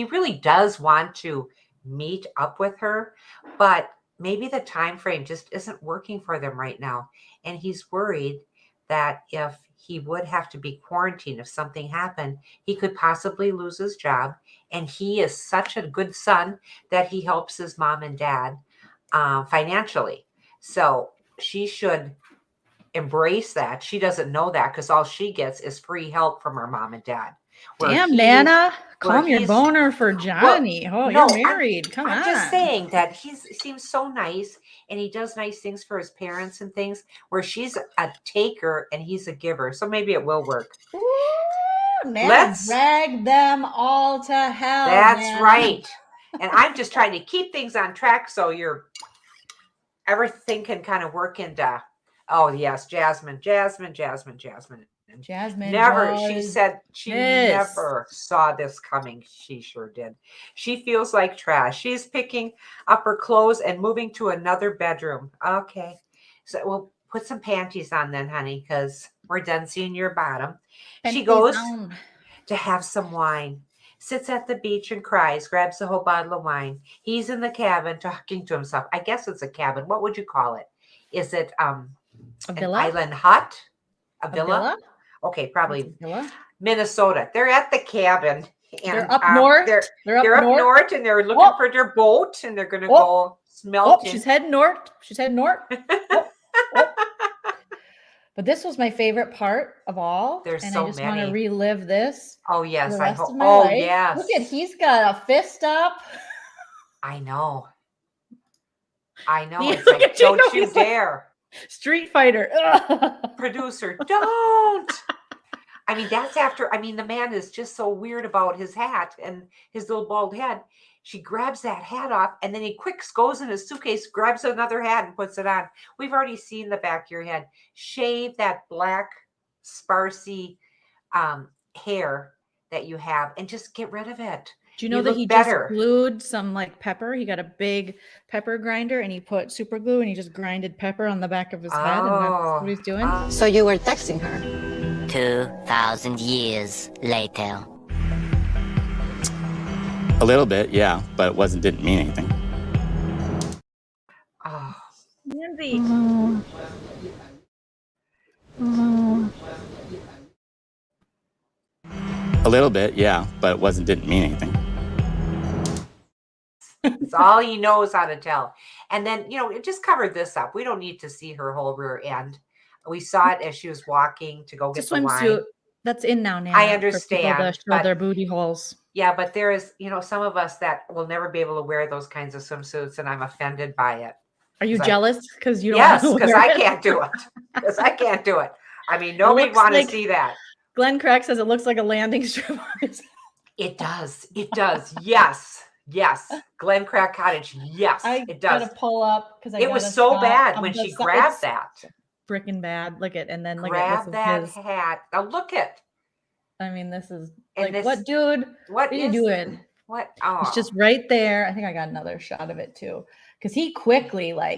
really does want to meet up with her, but maybe the time frame just isn't working for them right now. And he's worried that if he would have to be quarantined, if something happened, he could possibly lose his job. And he is such a good son that he helps his mom and dad financially. So she should embrace that. She doesn't know that because all she gets is free help from her mom and dad. Damn, Nana, calm your boner for Johnny. You're married. Come on. I'm just saying that he seems so nice and he does nice things for his parents and things where she's a taker and he's a giver. So maybe it will work. Ooh, let's drag them all to hell. That's Nana. right. And I'm just trying to keep things on track so everything can kind of work into, oh yes, Jasmine. Never, she said she never saw this coming. She sure did. She feels like trash. She's picking up her clothes and moving to another bedroom. Okay. So we'll put some panties on then, honey, because we're done seeing your bottom. She goes to have some wine. Sits at the beach and cries, grabs a whole bottle of wine. He's in the cabin talking to himself. I guess it's a cabin. What would you call it? Is it a villa? An island hut? A villa? Okay, probably Minnesota. They're at the cabin. And they're up north. They're up north and they're looking for their boat and they're going to go smelt. She's heading north. But this was my favorite part of all. There's and so I just many. want to relive this. Oh, yes. I hope. Oh, yes. Look at, he's got a fist up. I know. It's like, don't you dare. Street fighter. Producer, don't. I mean, the man is just so weird about his hat and his little bald head. She grabs that hat off and then he goes in his suitcase, grabs another hat and puts it on. We've already seen the back of your head. Shave that black, sparsy hair that you have and just get rid of it. Do you know that he just glued some like pepper? He got a big pepper grinder and he put super glue and he just grinded pepper on the back of his head. And that's what he's doing. So you were texting her? 2,000 years later. A little bit, yeah, but it didn't mean anything. Oh, Lindsay. A little bit, yeah, but it didn't mean anything. It's all he knows how to tell. And then, it just covered this up. We don't need to see her whole rear end. We saw it as she was walking to go get the wine. That's in now, Nana. I understand. For people to show their booty holes. Yeah, but there is, some of us that will never be able to wear those kinds of swimsuits, and I'm offended by it. Are you jealous? Because you don't. Yes, because I can't do it. I mean, nobody want to see that. Glenn Crack says it looks like a landing strip. It does. Yes. Glen Crack Cottage. Yes, it does. I gotta pull up because it was so bad when she grabbed that. Freaking bad. Look at, and then look at that hat. Now look at. I mean, this is like, what, dude? What are you doing? What? Oh. It's just right there. I think I got another shot of it too, because he quickly went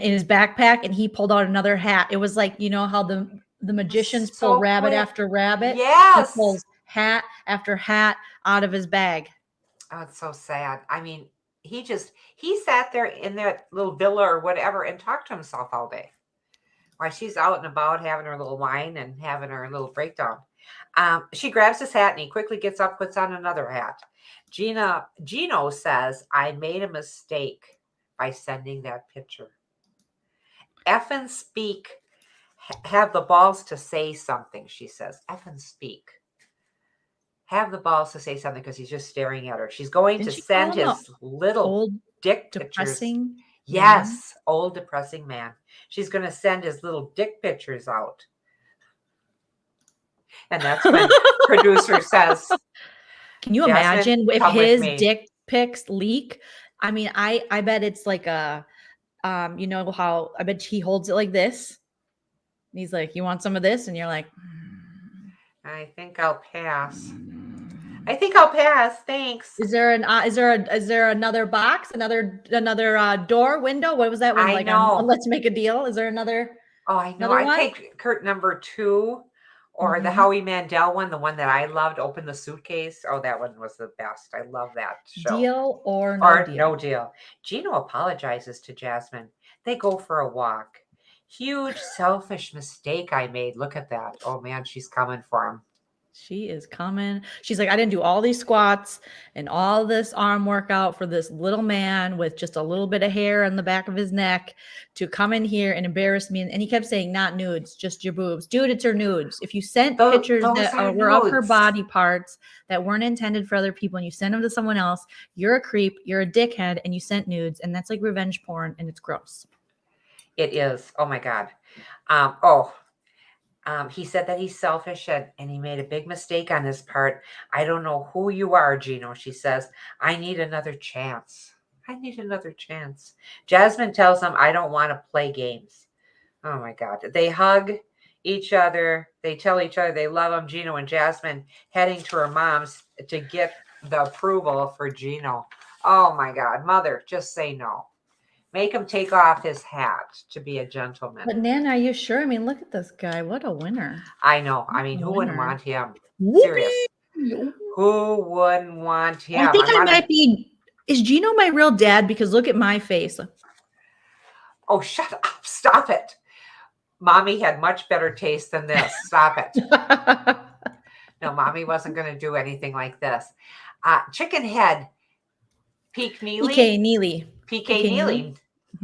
in his backpack and he pulled out another hat. It was like, how the magicians pull rabbit after rabbit. Yes. He pulls hat after hat out of his bag. Oh, it's so sad. I mean, he sat there in that little villa or whatever and talked to himself all day while she's out and about having her little wine and having her little breakdown. She grabs his hat and he quickly gets up, puts on another hat. Gino says, I made a mistake by sending that picture. Effing speak. Have the balls to say something, she says. Effing speak. Have the balls to say something because he's just staring at her. She's going to send his little old dick depressing pictures. Yes, old depressing man. She's going to send his little dick pictures out. And that's when producer says, can you imagine if his dick pics leak, I mean, I bet it's like a, you know how I bet he holds it like this. And he's like, "You want some of this?" And you're like, I think I'll pass. I think I'll pass. Thanks. Is there another box, another door, window? What was that one I like know. on Let's Make a Deal? Is there another? Oh, I know. Another I one? take Kurt number 2 or the Mhm. Howie Mandel one, the one that I loved, Open the Suitcase. Oh, that one was the best. I love that show. Deal or no Or deal? no deal. Gino apologizes to Jasmine. They go for a walk. Huge selfish mistake I made. Look at that. Oh man, she's coming for him. She is coming. She's like, I didn't do all these squats and all this arm workout for this little man with just a little bit of hair on the back of his neck to come in here and embarrass me. And he kept saying, not nudes, just your boobs. Dude, it's her nudes. If you sent pictures those that are were of her nudes. body parts that weren't intended for other people and you send them to someone else, you're a creep, you're a dickhead, and you sent nudes. And that's like revenge porn and it's gross. It is. Oh my God. He said that he's selfish and he made a big mistake on his part. I don't know who you are, Gino. She says, I need another chance. I need another chance. Jasmine tells him, I don't want to play games. Oh my God. They hug each other. They tell each other they love him. Gino and Jasmine heading to her mom's to get the approval for Gino. Oh my God. Mother, just say no. Make him take off his hat to be a gentleman. But Nana, are you sure? I mean, look at this guy. What a winner. I know. I mean, who wouldn't want him? Serious. Who wouldn't want him? I think I might be. Is Gino my real dad? Because look at my face. Oh, shut up. Stop it. Mommy had much better taste than this. Stop it. No, Mommy wasn't going to do anything like this. Chicken Head. PK Neely. PK Neely.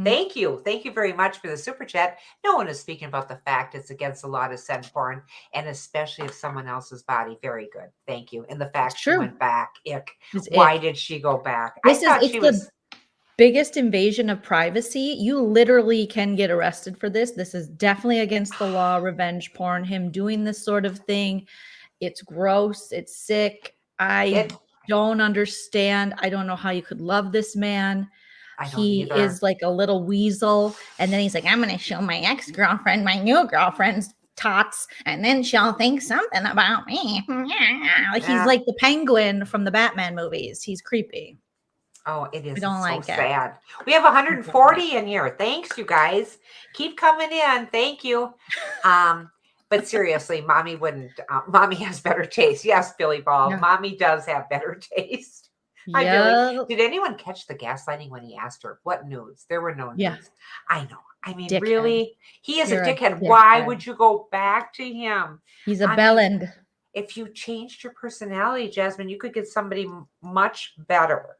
Thank you. Thank you very much for the super chat. No one is speaking about the fact it's against the law to send porn, and especially if someone else's body. Very good. Thank you. And the fact she went back. Ick. Why did she go back? It's the biggest invasion of privacy. You literally can get arrested for this. This is definitely against the law, revenge porn. Him doing this sort of thing. It's gross. It's sick. I don't understand. I don't know how you could love this man. He is like a little weasel. And then he's like, I'm going to show my ex-girlfriend, my new girlfriend's tots, and then she'll think something about me. Like he's like the penguin from the Batman movies. He's creepy. Oh, it is. I don't like so it. Sad. We have 140 in here. Thanks, you guys. Keep coming in. Thank you. But seriously, Mommy wouldn't. Mommy has better taste. Yes, Billy Ball. Yeah. Mommy does have better taste. Hi, Billy. Did anyone catch the gaslighting when he asked her what nudes? There were no nudes. Yeah. I know. I mean, really, he is You're a dickhead. Why would you go back to him? He's a bellend. If you changed your personality, Jasmine, you could get somebody much better.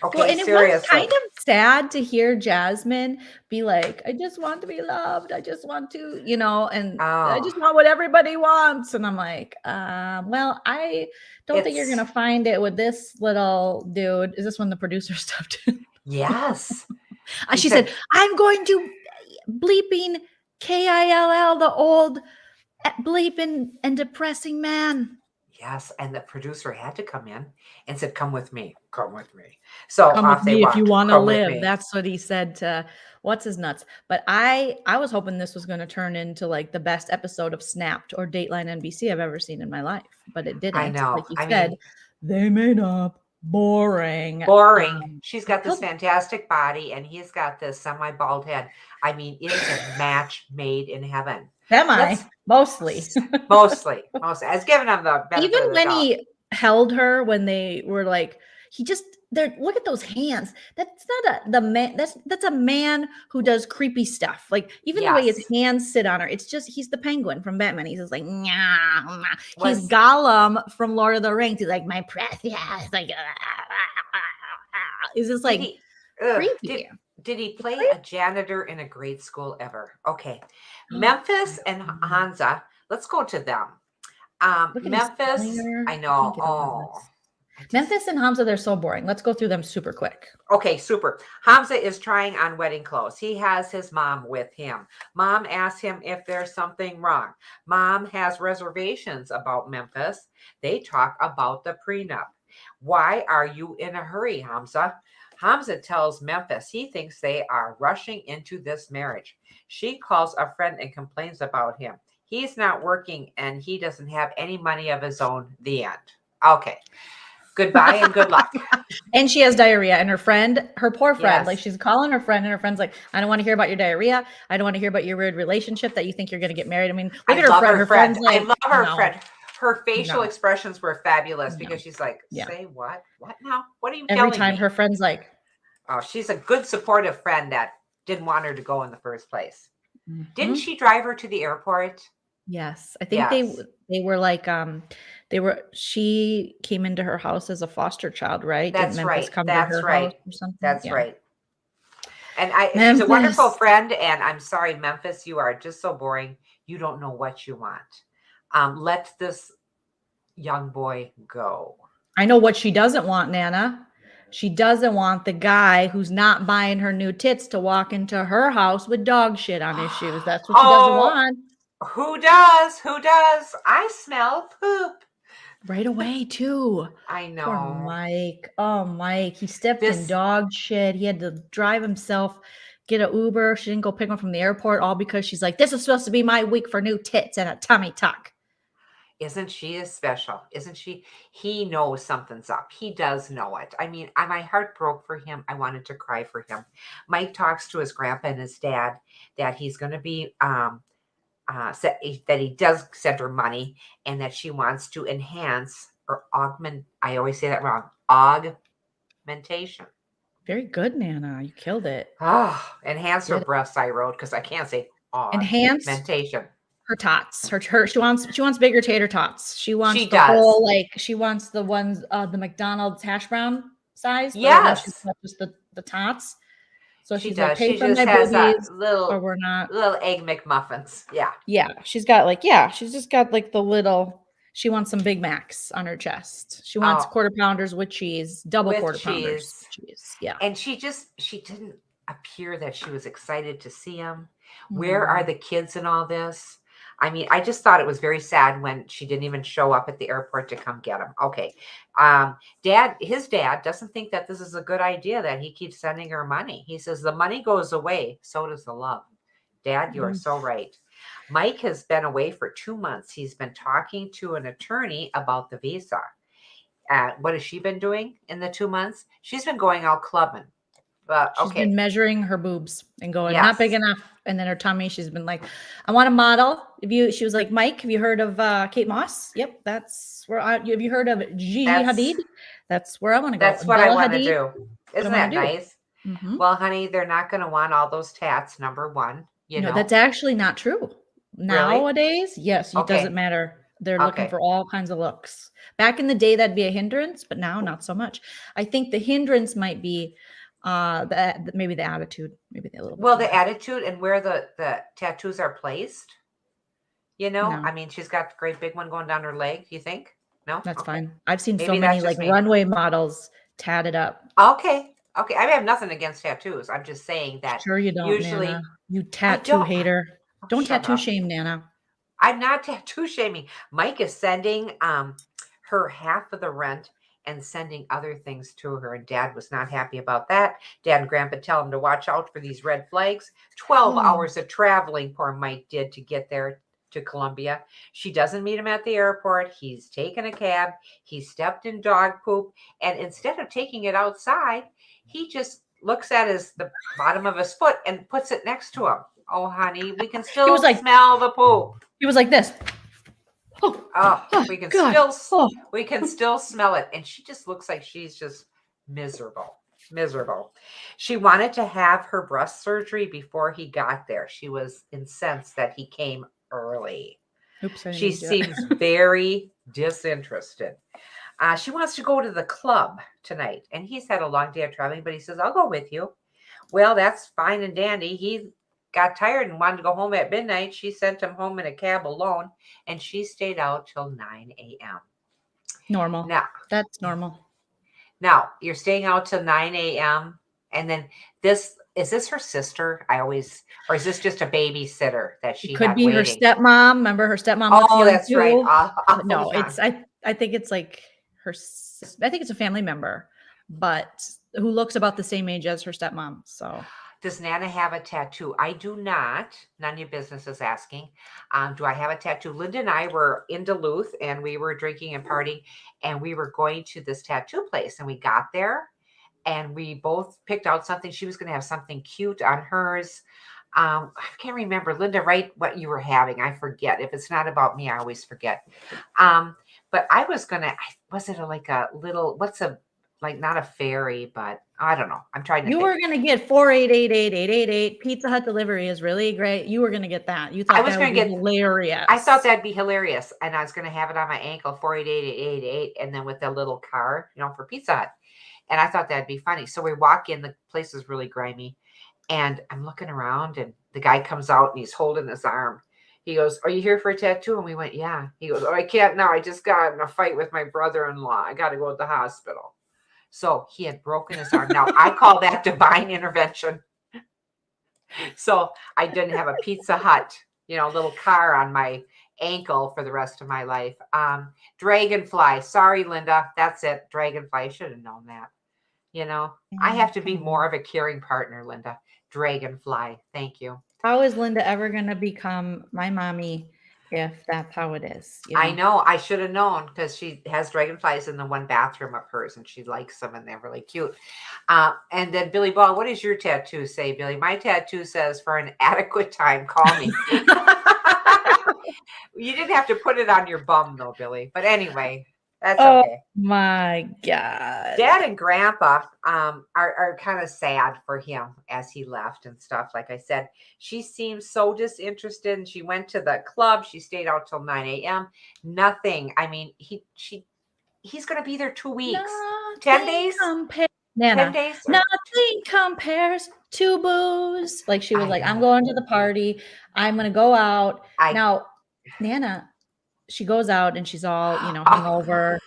Okay, well, and seriously. It was kind of sad to hear Jasmine be like, I just want to be loved. I just want to, and I just want what everybody wants. And I'm like, well, I don't think you're going to find it with this little dude. Is this when the producer stuffed it? Yes. She said, I'm going to bleeping KILL, the old bleeping and depressing man. Yes, and the producer had to come in and said, come with me. Come with me. So come with me if you want to live. That's what he said to what's his nuts. But I was hoping this was going to turn into like the best episode of Snapped or Dateline NBC I've ever seen in my life. But it didn't. I know. Like you said, they made up. Boring. She's got this fantastic body and he's got this semi-bald head. I mean, it is a match made in heaven. Mostly. Mostly. As given him the benefit even of the when doubt. He held her when they were like, look at those hands. That's not the man. That's a man who does creepy stuff. Like even the way his hands sit on her, it's just he's the penguin from Batman. He's just like, nah. He's Gollum from Lord of the Rings. He's like, my precious. Like, he's just like creepy. Did he play a janitor in a grade school ever? Okay. Memphis and Hamza. Let's go to them. Memphis. I know. Memphis and Hamza, they're so boring. Let's go through them super quick. Okay, super. Hamza is trying on wedding clothes. He has his mom with him. Mom asks him if there's something wrong. Mom has reservations about Memphis. They talk about the prenup. Why are you in a hurry, Hamza? Hamza tells Memphis he thinks they are rushing into this marriage. She calls a friend and complains about him. He's not working and he doesn't have any money of his own. The end. Okay. Goodbye and good luck. And she has diarrhea, and her friend, her poor friend, Yes. like she's calling her friend, and her friend's like, I don't want to hear about your diarrhea. I don't want to hear about your weird relationship that you think you're going to get married. I mean, look at her friend. Her friend's like, I love her no. friend. Her facial No. expressions were fabulous No. because she's like, Yeah. say what? What now? What are you Every telling time me? her friend's like, Oh, she's a good supportive friend that didn't want her to go in the first place. Didn't mhm. she drive her to the airport? Yes, I think Yes. they were like she came into her house as a foster child, right? That's Didn't Memphis right. come to That's her right. house or something? That's Yeah. right. And she's a wonderful Memphis. friend. And I'm sorry, Memphis, you are just so boring. You don't know what you want. Let this young boy go. I know what she doesn't want, Nana. She doesn't want the guy who's not buying her new tits to walk into her house with dog shit on his shoes. That's what she doesn't Oh, want. Who does? Who does? I smell poop. Right away, too. I Poor know. Mike. Oh, Mike. He stepped in This- dog shit. He had to drive himself, get an Uber. She didn't go pick him from the airport, all because she's like, this is supposed to be my week for new tits and a tummy tuck. Isn't she a special? Isn't she? He knows something's up. He does know it. I mean, my heart broke for him. I wanted to cry for him. Mike talks to his grandpa and his dad that he's going to be, that he does send her money and that she wants to enhance or augment. I always say that wrong. Augmentation. Very good, Nana. You killed it. Oh, enhance her Did it. breasts, I wrote, because I can't say Enhance augmentation. her tots. Her she wants bigger tater tots. She wants She the does. whole, like, she wants the ones the McDonald's hash brown size. but right now Yes. she's got just the tots. So She she's does. like, pay She for just my has boobies, or little we're not. egg McMuffins. Yeah. Yeah, she's got like, yeah, she's just got like the little, she wants some Big Macs on her chest. She wants Oh. quarter pounders with cheese, double With quarter pounders. cheese. Cheese. Yeah. And she didn't appear that she was excited to see him. Where are the kids in all this? I mean, I just thought it was very sad when she didn't even show up at the airport to come get him. Okay. His dad doesn't think that this is a good idea that he keeps sending her money. He says the money goes away, so does the love. Dad, you are so right. Mike has been away for 2 months. He's been talking to an attorney about the visa. What has she been doing in the 2 months? She's been going out clubbing. She's been measuring her boobs and going, Yes. not big enough. And then her tummy, she's been like, I want a model. She was like, Mike, have you heard of Kate Moss? Yep, that's where have you heard of Gigi Hadid? That's where I want to go. That's what Bella I want to Hadid. do. Isn't that nice? Mhm. Well, honey, they're not going to want all those tats, number one. You know, that's actually not true. Nowadays, yes, it doesn't matter. They're looking for all kinds of looks. Back in the day, that'd be a hindrance, but now not so much. I think the hindrance might be maybe the attitude, maybe a little bit. Well, the attitude and where the tattoos are placed. You know, No. I mean, she's got a great big one going down her leg. You think? No, That's fine. I've seen so Maybe many that's just like me. runway models tatted up. Okay. I have nothing against tattoos. I'm just saying that. Sure, you don't. Usually, Nana. You tattoo don't. hater. Oh, Don't shut tattoo up. shame, Nana. I'm not tattoo shaming. Mike is sending her half of the rent and sending other things to her. And Dad was not happy about that. Dad and Grandpa tell him to watch out for these red flags. 12 hours of traveling poor Mike did to get there to Columbia. She doesn't meet him at the airport. He's taken a cab. He stepped in dog poop. And instead of taking it outside, he just looks at the bottom of his foot and puts it next to him. Oh, honey, we can still smell the poop. He was like this. We can God. we can still smell it. And she just looks like she's just miserable. She wanted to have her breast surgery before he got there. She was incensed that he came early. Oops, She seems very disinterested. She wants to go to the club tonight. And he's had a long day of traveling, but he says, I'll go with you. Well, that's fine and dandy. He got tired and wanted to go home at midnight. She sent him home in a cab alone, and she stayed out till 9 a.m. Normal. Now, that's normal. Now, you're staying out till 9 a.m. And then is this her sister? Or is this just a babysitter that she could had be waiting? her stepmom. Remember her stepmom? Oh, that's right. No, I think it's like I think it's a family member, but who looks about the same age as her stepmom. So Does Nana have a tattoo? I do not. None of your business is asking. Do I have a tattoo? Linda and I were in Duluth and we were drinking and partying and we were going to this tattoo place and we got there and we both picked out something. She was going to have something cute on hers. I can't remember. Linda, write what you were having. I forget. If it's not about me, I always forget. But I was going to, was it like a little, like not a fairy, but I don't know. I'm trying to you think. were going to get 4888888. Pizza Hut delivery is really great. You were going to get that. You thought I was that gonna would get be hilarious. I thought that'd be hilarious. And I was going to have it on my ankle, 48888, and then with a little car, for Pizza Hut. And I thought that'd be funny. So we walk in, the place is really grimy. And I'm looking around and the guy comes out and he's holding his arm. He goes, "Are you here for a tattoo?" And we went, "Yeah." He goes, "Oh, I can't now. I just got in a fight with my brother-in-law. I got to go to the hospital." So he had broken his arm. Now I call that divine intervention. So I didn't have a Pizza Hut, little car on my ankle for the rest of my life. Dragonfly. Sorry, Linda. That's it. Dragonfly. I should have known that. I have to be more of a caring partner, Linda. Dragonfly. Thank you. How is Linda ever going to become my mommy if that's how it is? I know. I should have known because she has dragonflies in the one bathroom of hers and she likes them and they're really cute. And then Billy Ball, what does your tattoo say, Billy? My tattoo says, "For an adequate time, call me." You didn't have to put it on your bum though, Billy. But anyway, that's okay. My God. Dad and Grandpa are kind of sad for him as he left and stuff. Like I said, she seems so disinterested. And she went to the club. She stayed out till 9 a.m. Nothing. I mean, he's going to be there 2 weeks. 10 days? Nana, 10 days? Nothing compares to booze. Like she was like, "I'm going to the party. I'm going to go out." Now, Nana, she goes out and she's all, hungover.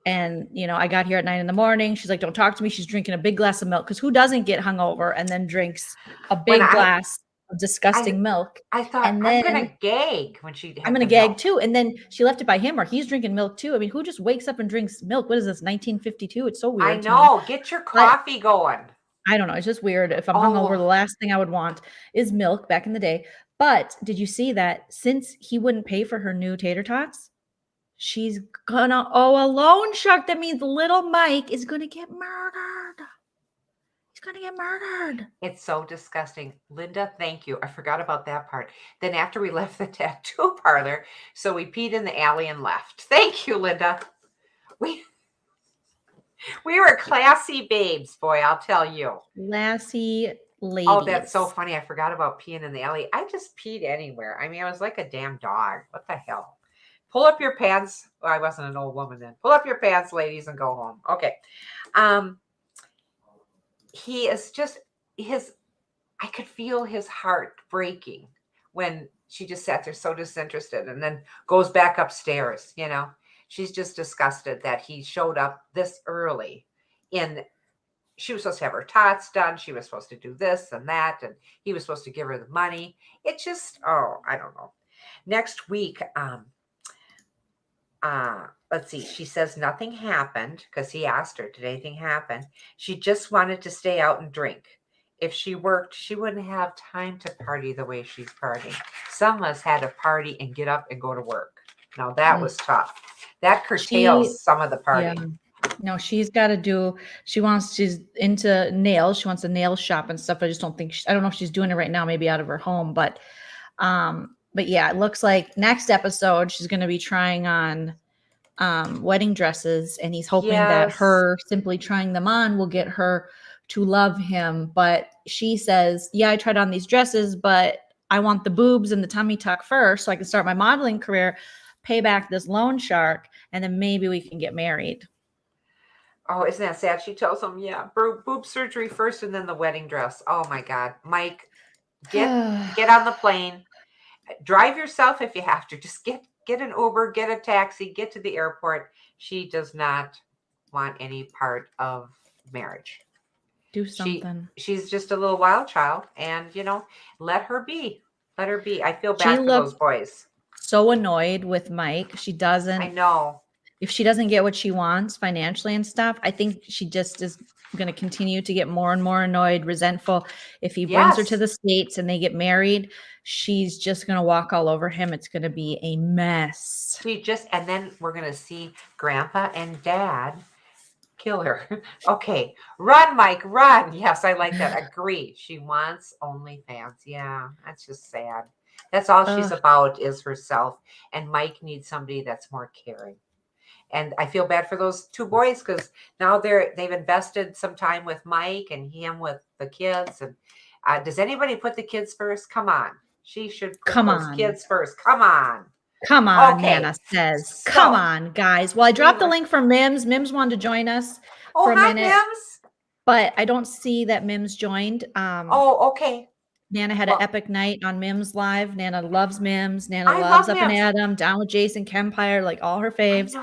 And, I got here at 9 a.m. She's like, "Don't talk to me." She's drinking a big glass of milk because who doesn't get hungover and then drinks a big glass of disgusting milk? I thought, and then, I'm going to gag when she I'm going to gag too. And then she left it by him or he's drinking milk too. I mean, who just wakes up and drinks milk? What is this, 1952? It's so weird. I know. Get your coffee going. I don't know. It's just weird. If I'm hungover, the last thing I would want is milk back in the day. But did you see that since he wouldn't pay for her new tater tots, she's gonna owe a loan shark? That means little Mike is gonna get murdered. He's gonna get murdered. It's so disgusting. Linda, thank you. I forgot about that part. Then after we left the tattoo parlor, so we peed in the alley and left. Thank you, Linda. We were classy babes, boy, I'll tell you. Classy ladies. Oh, that's so funny. I forgot about peeing in the alley. I just peed anywhere. I mean, I was like a damn dog. What the hell? Pull up your pants. Well, I wasn't an old woman then. Pull up your pants, ladies, and go home. Okay. He is just I could feel his heart breaking when she just sat there so disinterested and then goes back upstairs, She's just disgusted that he showed up this early. She was supposed to have her tots done. She was supposed to do this and that, and he was supposed to give her the money. It just, I don't know. Next week, let's see. She says nothing happened because he asked her, did anything happen? She just wanted to stay out and drink. If she worked, she wouldn't have time to party the way she's partying. Some of us had to party and get up and go to work. Now that was tough. That curtails some of the party. Yeah. No, she's into nails. She wants a nail shop and stuff. I just don't think, I don't know if she's doing it right now, maybe out of her home, but yeah, it looks like next episode, she's going to be trying on wedding dresses, and he's hoping that her simply trying them on will get her to love him. But she says, "Yeah, I tried on these dresses, but I want the boobs and the tummy tuck first so I can start my modeling career, pay back this loan shark, and then maybe we can get married." Oh, isn't that sad? She tells him, yeah, boob surgery first and then the wedding dress. Oh my God. Mike, get on the plane. Drive yourself if you have to. Just get an Uber, get a taxi, get to the airport. She does not want any part of marriage. Do something. She's just a little wild child, and let her be. Let her be. I feel bad for those boys. So annoyed with Mike. She doesn't. I know. if she doesn't get what she wants financially and stuff, I think she just is going to continue to get more and more annoyed, resentful. If he brings her to Yes. the States and they get married, she's just going to walk all over him. It's going to be a mess. And then we're going to see Grandpa and Dad kill her. Okay. Run, Mike, run. Yes, I like that. Agree. She wants OnlyFans. Yeah, that's just sad. That's all she's about is herself. And Mike needs somebody that's more caring. And I feel bad for those two boys because now they've invested some time with Mike and him with the kids. And does anybody put the kids first? Come on. She should put those kids first. Come on. Come on, Okay. Nana says. Come on, guys. Well, I dropped the link for Mims. Mims wanted to join us for a minute. Mims. But I don't see that Mims joined. Okay. Nana had an epic night on Mims Live. Nana loves Mims. Nana loves Up and Adam, Down with Jason, Kempire, like all her faves.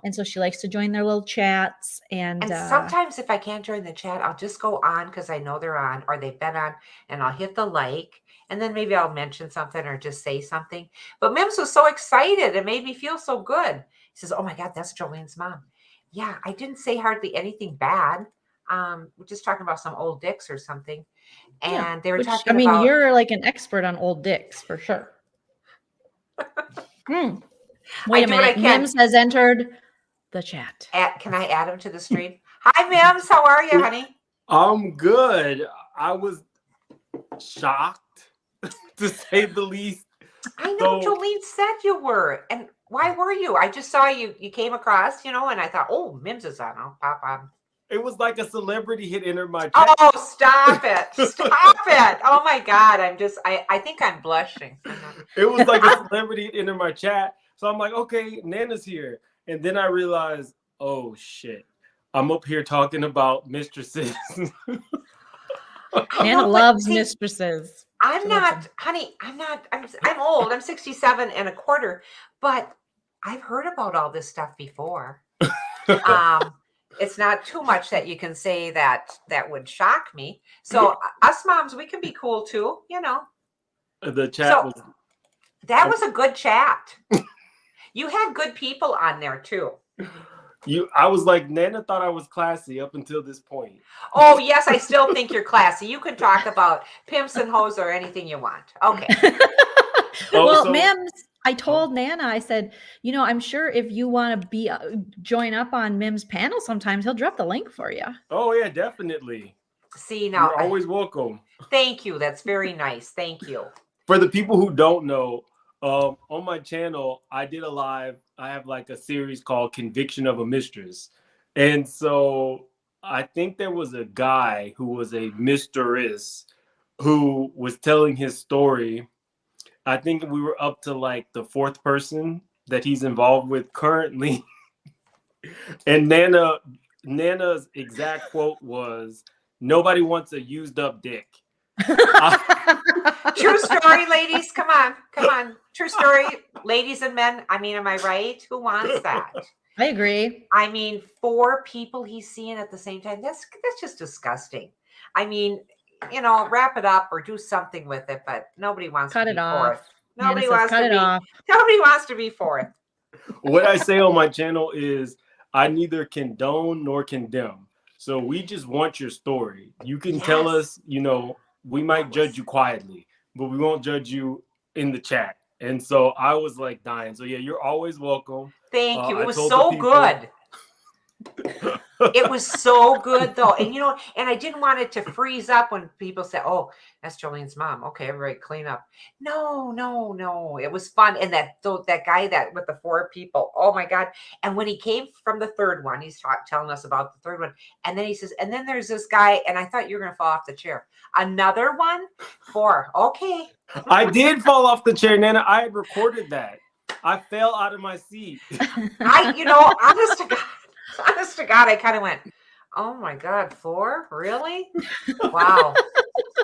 And so she likes to join their little chats. And sometimes if I can't join the chat, I'll just go on because I know they're on or they've been on, and I'll hit the like. And then maybe I'll mention something or just say something. But Mims was so excited. It made me feel so good. He says, oh, my God, that's Jolene's mom. Yeah, I didn't say hardly anything bad. We're just talking about some old dicks or something. And they were talking about. You're like an expert on old dicks for sure. Wait a minute. Mims has entered the chat. Can I add him to the stream? Hi, Mims. How are you, honey? I'm good. I was shocked, to say the least. I know Jolene said you were. And why were you? I just saw you you came across, and I thought, oh, Mims is on. I'll pop on. It was like a celebrity hit entered my chat. Oh, stop it. Stop it. Oh my God. I think I'm blushing. It was like a celebrity hit entered my chat. So I'm like, okay, Nana's here. And then I realized, oh shit. I'm up here talking about mistresses. Nana loves mistresses. I'm not, honey, I'm old. I'm 67 and a quarter, but I've heard about all this stuff before. It's not too much that you can say that would shock me. So us moms, we can be cool too, The chat that was a good chat. You had good people on there too. I was like, Nana thought I was classy up until this point. Oh, yes, I still think you're classy. You can talk about pimps and hoes or anything you want. Okay. Mims, I told Nana, I said, I'm sure if you want to join up on Mims' panel sometimes, he'll drop the link for you. Oh, yeah, definitely. See, now. You're always welcome. Thank you. That's very nice. Thank you. For the people who don't know, on my channel, I did a live. I have like a series called Conviction of a Mistress. And so I think there was a guy who was a mistress who was telling his story. I think we were up to like the fourth person that he's involved with currently. And Nana's exact quote was, "Nobody wants a used up dick." True story, ladies. Come on. True story, ladies and men. I mean, am I right? Who wants that? I agree. I mean, 4 people he's seeing at the same time. That's just disgusting. I mean, wrap it up or do something with it, but nobody wants to be fourth. Nobody wants to be fourth. What I say on my channel is I neither condone nor condemn. So we just want your story. You can tell us, we might judge you quietly, but we won't judge you in the chat. And so I was like dying. So yeah, you're always welcome. Thank you. It was so good. It was so good though. And and I didn't want it to freeze up when people say, oh, that's Jolene's mom. Okay, everybody clean up. No. It was fun. And that guy with the 4 people, oh my God. And when he came from the third one, he's telling us about the third one. And then he says, and then there's this guy, and I thought you were going to fall off the chair. Another one? 4. Okay. I did fall off the chair, Nana. I had recorded that. I fell out of my seat. Honest to God, I kind of went, oh my God, 4? Really? Wow.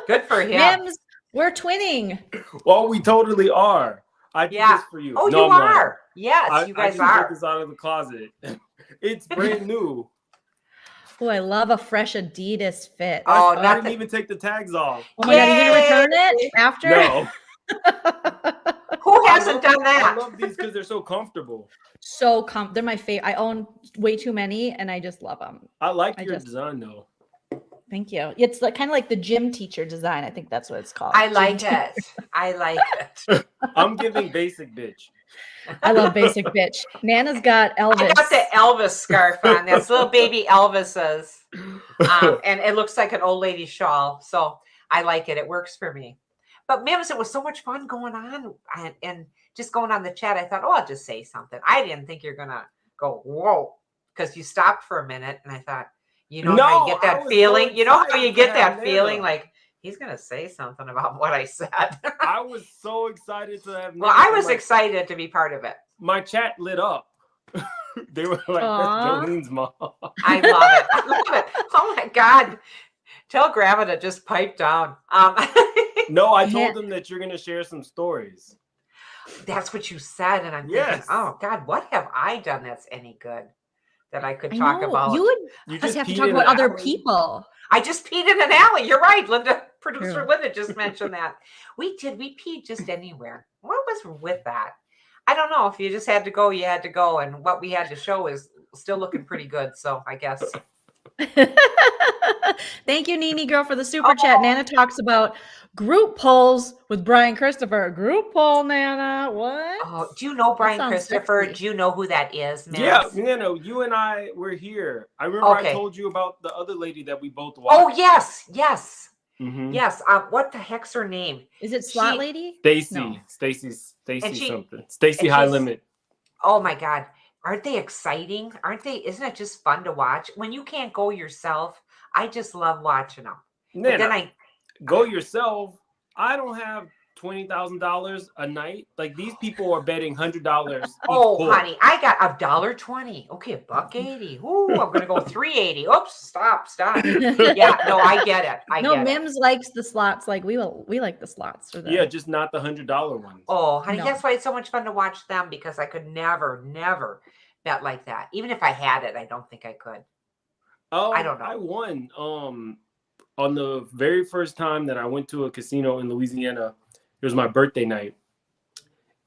Good for him. Mims, we're twinning. Well, we totally are. I did this for you. Oh, no, you are. Yes, you guys are. I took this out of the closet. It's brand new. Oh, I love a fresh Adidas fit. I didn't even take the tags off. Oh my God, are you going to return it after? No. Who hasn't done that? I love these because they're so comfortable. They're my favorite. I own way too many, and I just love them. I like your design though. Thank you. It's like kind of like the gym teacher design. I think that's what it's called. I like it. I like it. I'm giving basic bitch. I love basic bitch. Nana's got Elvis. I got the Elvis scarf on. That's little baby Elvis's. And it looks like an old lady shawl. So I like it. It works for me. But Mims, it was so much fun going on and just going on the chat. I thought, oh, I'll just say something. I didn't think you're going to go, whoa, because you stopped for a minute. And I thought, how you get that feeling? So you know how you get that feeling? Like, he's going to say something about what I said. I was so excited to have. Well, I was excited to be part of it. My chat lit up. They were like, that's Jolene's mom. I love it. I love it. Oh, my God. Tell Grandma to just pipe down. No, I told them that you're going to share some stories. That's what you said. And I'm thinking, oh, God, what have I done that's any good that I could talk about? You just have to talk about other people. I just peed in an alley. You're right, Linda. Producer Linda just mentioned that. We peed just anywhere. What was with that? I don't know. If you just had to go, you had to go. And what we had to show is still looking pretty good. So I guess. Thank you, Nene Girl, for the super chat. Nana talks about group polls with Brian Christopher. Group poll, Nana. What? Oh, do you know Brian Christopher? Sexy. Do you know who that is, Mims? Yeah, you and I were here. I remember I told you about the other lady that we both watched. Oh, yes. Yes. What the heck's her name? Is it Slot Lady? Stacy something. Stacy High Limit. Oh my God. Aren't they exciting? Isn't it just fun to watch? When you can't go yourself, I just love watching them. Nana, but then go yourself. I don't have $20,000 a night. Like, these people are betting $100. Oh, honey, I got $1.20. Okay, $1.80. Ooh, I'm gonna go $3.80. Oops, stop. Yeah, no, I get it. Mims likes the slots. Like we like the slots for that. Yeah, just not the $100 ones. Oh, honey, that's why it's so much fun to watch them, because I could never bet like that. Even if I had it, I don't think I could. Oh, I don't know. I won. On the very first time that I went to a casino in Louisiana. It was my birthday night,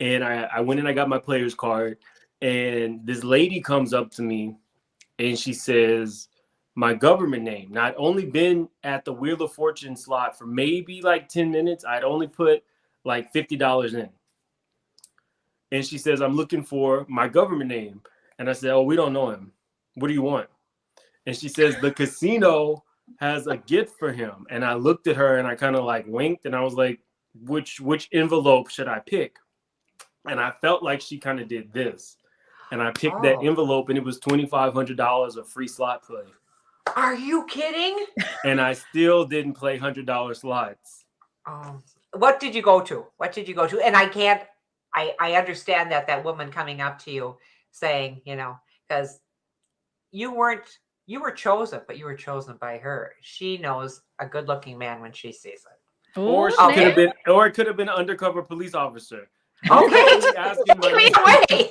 and I went and I got my player's card, and this lady comes up to me, and she says, my government name. Not only been at the Wheel of Fortune slot for maybe like 10 minutes. I'd only put like $50 in. And she says, I'm looking for my government name. And I said, oh, we don't know him. What do you want? And she says, the casino has a gift for him. And I looked at her and I kind of like winked, and I was like, which envelope should I pick? And I felt like she kind of did this, and I picked that envelope, and it was $2,500 of free slot play. Are you kidding? And I still didn't play $100 slots. What did you go to? And I understand that woman coming up to you saying, because you were chosen, but you were chosen by her. She knows a good-looking man when she sees it. Or it could have been an undercover police officer. Okay, give me away.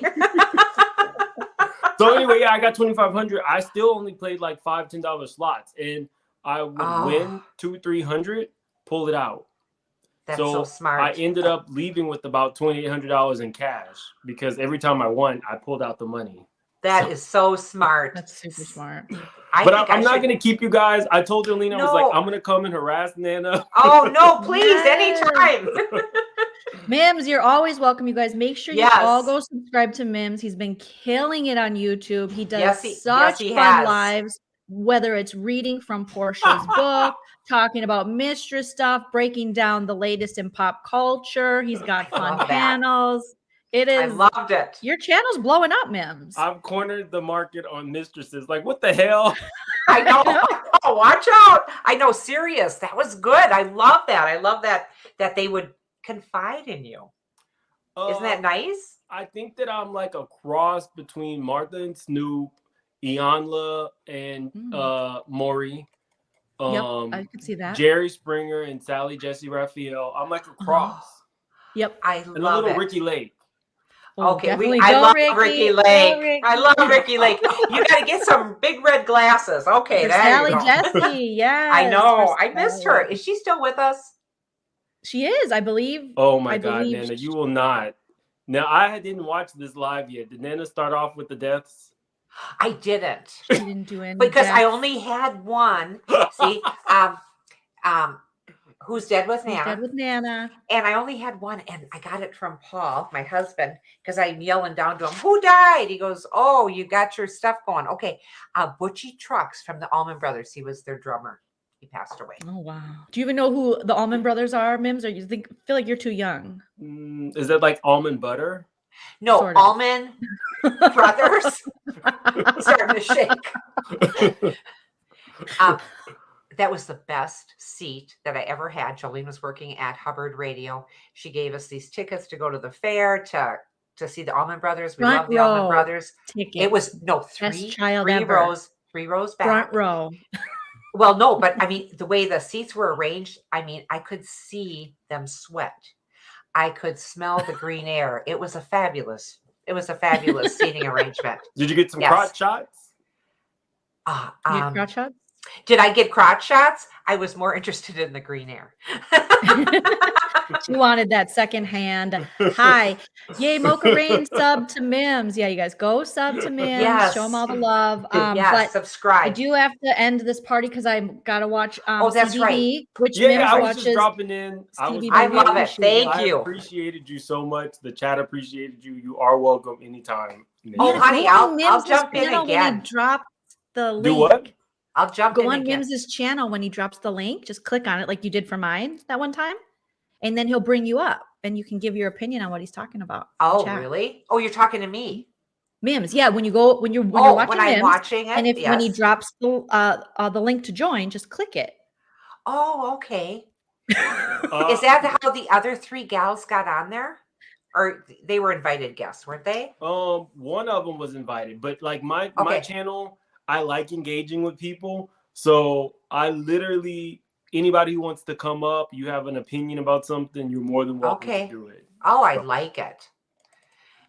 So anyway, I got $2,500. I still only played like $5-10 slots, and I would win $200-300, pull it out. That's so smart. I ended up leaving with about $2,800 in cash, because every time I won, I pulled out the money. That is so smart. That's super smart. I'm not going to keep you guys. I told Jolene, I was like, I'm going to come and harass Nana. Oh, no, please, anytime. Mims, you're always welcome, you guys. Make sure you all go subscribe to Mims. He's been killing it on YouTube. He does such fun lives, whether it's reading from Portia's book, talking about mistress stuff, breaking down the latest in pop culture. He's got fun panels. I loved it. Your channel's blowing up, Mims. I've cornered the market on mistresses. Like, what the hell? I know. Oh, watch out. I know. Serious. That was good. I love that. I love that they would confide in you. Isn't that nice? I think that I'm like a cross between Martha and Snoop, Iyanla and Maury. I could see that. Jerry Springer and Sally Jesse Raphael. I'm like a cross. Yep. I love it. And a little Ricky Lake. Okay, I love Ricky Lake. I love Ricky Lake. You got to get some big red glasses. Okay, Sally Jesse, yeah. I know. I missed her. Is she still with us? She is, I believe. Oh my God, Nana, you will not. Now, I didn't watch this live yet. Did Nana start off with the deaths? I didn't. You didn't do any Because I deaths? only had one. See, Who's Dead with Who's Nana? Dead with Nana? And I only had one, and I got it from Paul, my husband, because I'm yelling down to him, "Who died?" He goes, "Oh, you got your stuff going." Okay, Butchie Trucks from the Allman Brothers. He was their drummer. He passed away. Oh wow. Do you even know who the Allman Brothers are, Mims? Or you feel like you're too young? Is that like almond butter? No, Sort of. Allman Brothers. Starting to shake. That was the best seat that I ever had. Joleen was working at Hubbard Radio. She gave us these tickets to go to the fair to see the Allman Brothers. We love the Allman Brothers. Tickets. It was three rows back. Front row. Well, no, but I mean, the way the seats were arranged, I mean, I could see them sweat. I could smell the green air. It was a fabulous seating arrangement. Did you get some crotch shots? You get crotch shots? Did I get crotch shots? I was more interested in the green air. She wanted that second hand. Hi. Yay, Mocha Rain sub to Mims. Yeah, you guys go sub to Mims. Yes. Show them all the love. Yes, but subscribe. I do have to end this party because I've got to watch that's CDB, right. which Yeah, Mims I was watches. just dropping in. I love it. Thank you. I appreciated you so much. The chat appreciated you. You are welcome anytime. Oh, Yeah, honey, go on I'll Mims' jump in channel when again. he drops the link. Do what? I'll jump in Go on again. Mims's channel when he drops the link. Just click on it like you did for mine that one time. And then he'll bring you up and you can give your opinion on what he's talking about. Oh, Chat. really? Oh, you're talking to me. Mims, yeah. When you're watching when I'm Mims, watching it, and when he yes. drops the link to join, just click it. Oh, okay. Is that how the other three gals got on there? Or they were invited guests, weren't they? One of them was invited, but like my channel, I like engaging with people. So I literally, anybody who wants to come up, you have an opinion about something, you're more than welcome to do it. Oh, I like it.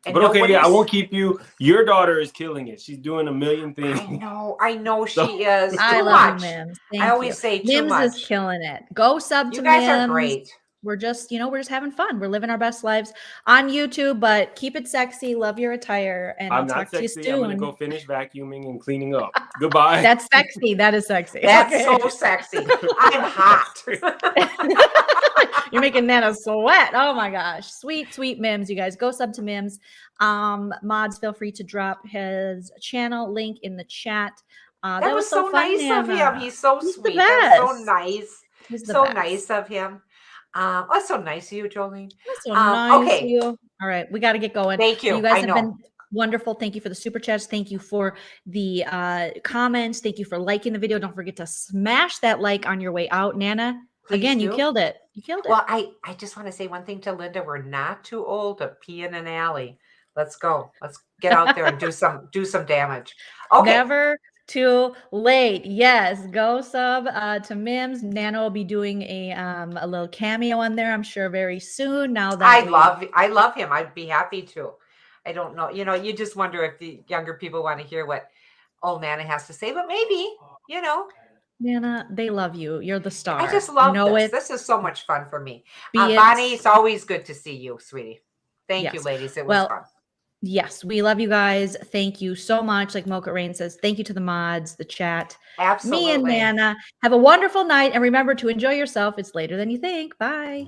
And but okay, yeah, I won't keep you. Your daughter is killing it. She's doing a million things. I know she is. I love you, Mims. I always say too Mims much. is killing it. Go sub to You guys Mims. are great. We're just having fun. We're living our best lives on YouTube, but keep it sexy. Love your attire. And I'll talk to you soon. I'm going to go finish vacuuming and cleaning up. Goodbye. That's sexy. That is sexy. That's so sexy. I'm hot. You're making Nana sweat. Oh my gosh. Sweet, sweet Mims. You guys go sub to Mims. Mods, feel free to drop his channel link in the chat. That was so fun, nice of Nana. him. He's so He's sweet. the That's so best. nice. He's the so best. nice of him. That's so nice of you, Joleen. That's so nice okay. of you. All right, we got to get going. Thank you. You guys have been wonderful. Thank you for the super chats. Thank you for the comments. Thank you for liking the video. Don't forget to smash that like on your way out, Nana. Please Again, do. you killed it. You killed it. Well, I just want to say one thing to Linda. We're not too old to pee in an alley. Let's go. Let's get out there and do some damage. Okay. Never too late. Yes, go sub to Mims. Nana will be doing a little cameo on there, I'm sure, very soon. Now that I love him. I'd be happy to. I don't know. You just wonder if the younger people want to hear what old Nana has to say, but maybe, Nana, they love you. You're the star. I just love this. This is so much fun for me. Bonnie, it's always good to see you, sweetie. Thank you, ladies. It was fun. Yes, we love you guys. Thank you so much. Like Mocha Rain says, thank you to the mods, the chat. Absolutely. Me and Nana. Have a wonderful night. And remember to enjoy yourself. It's later than you think. Bye.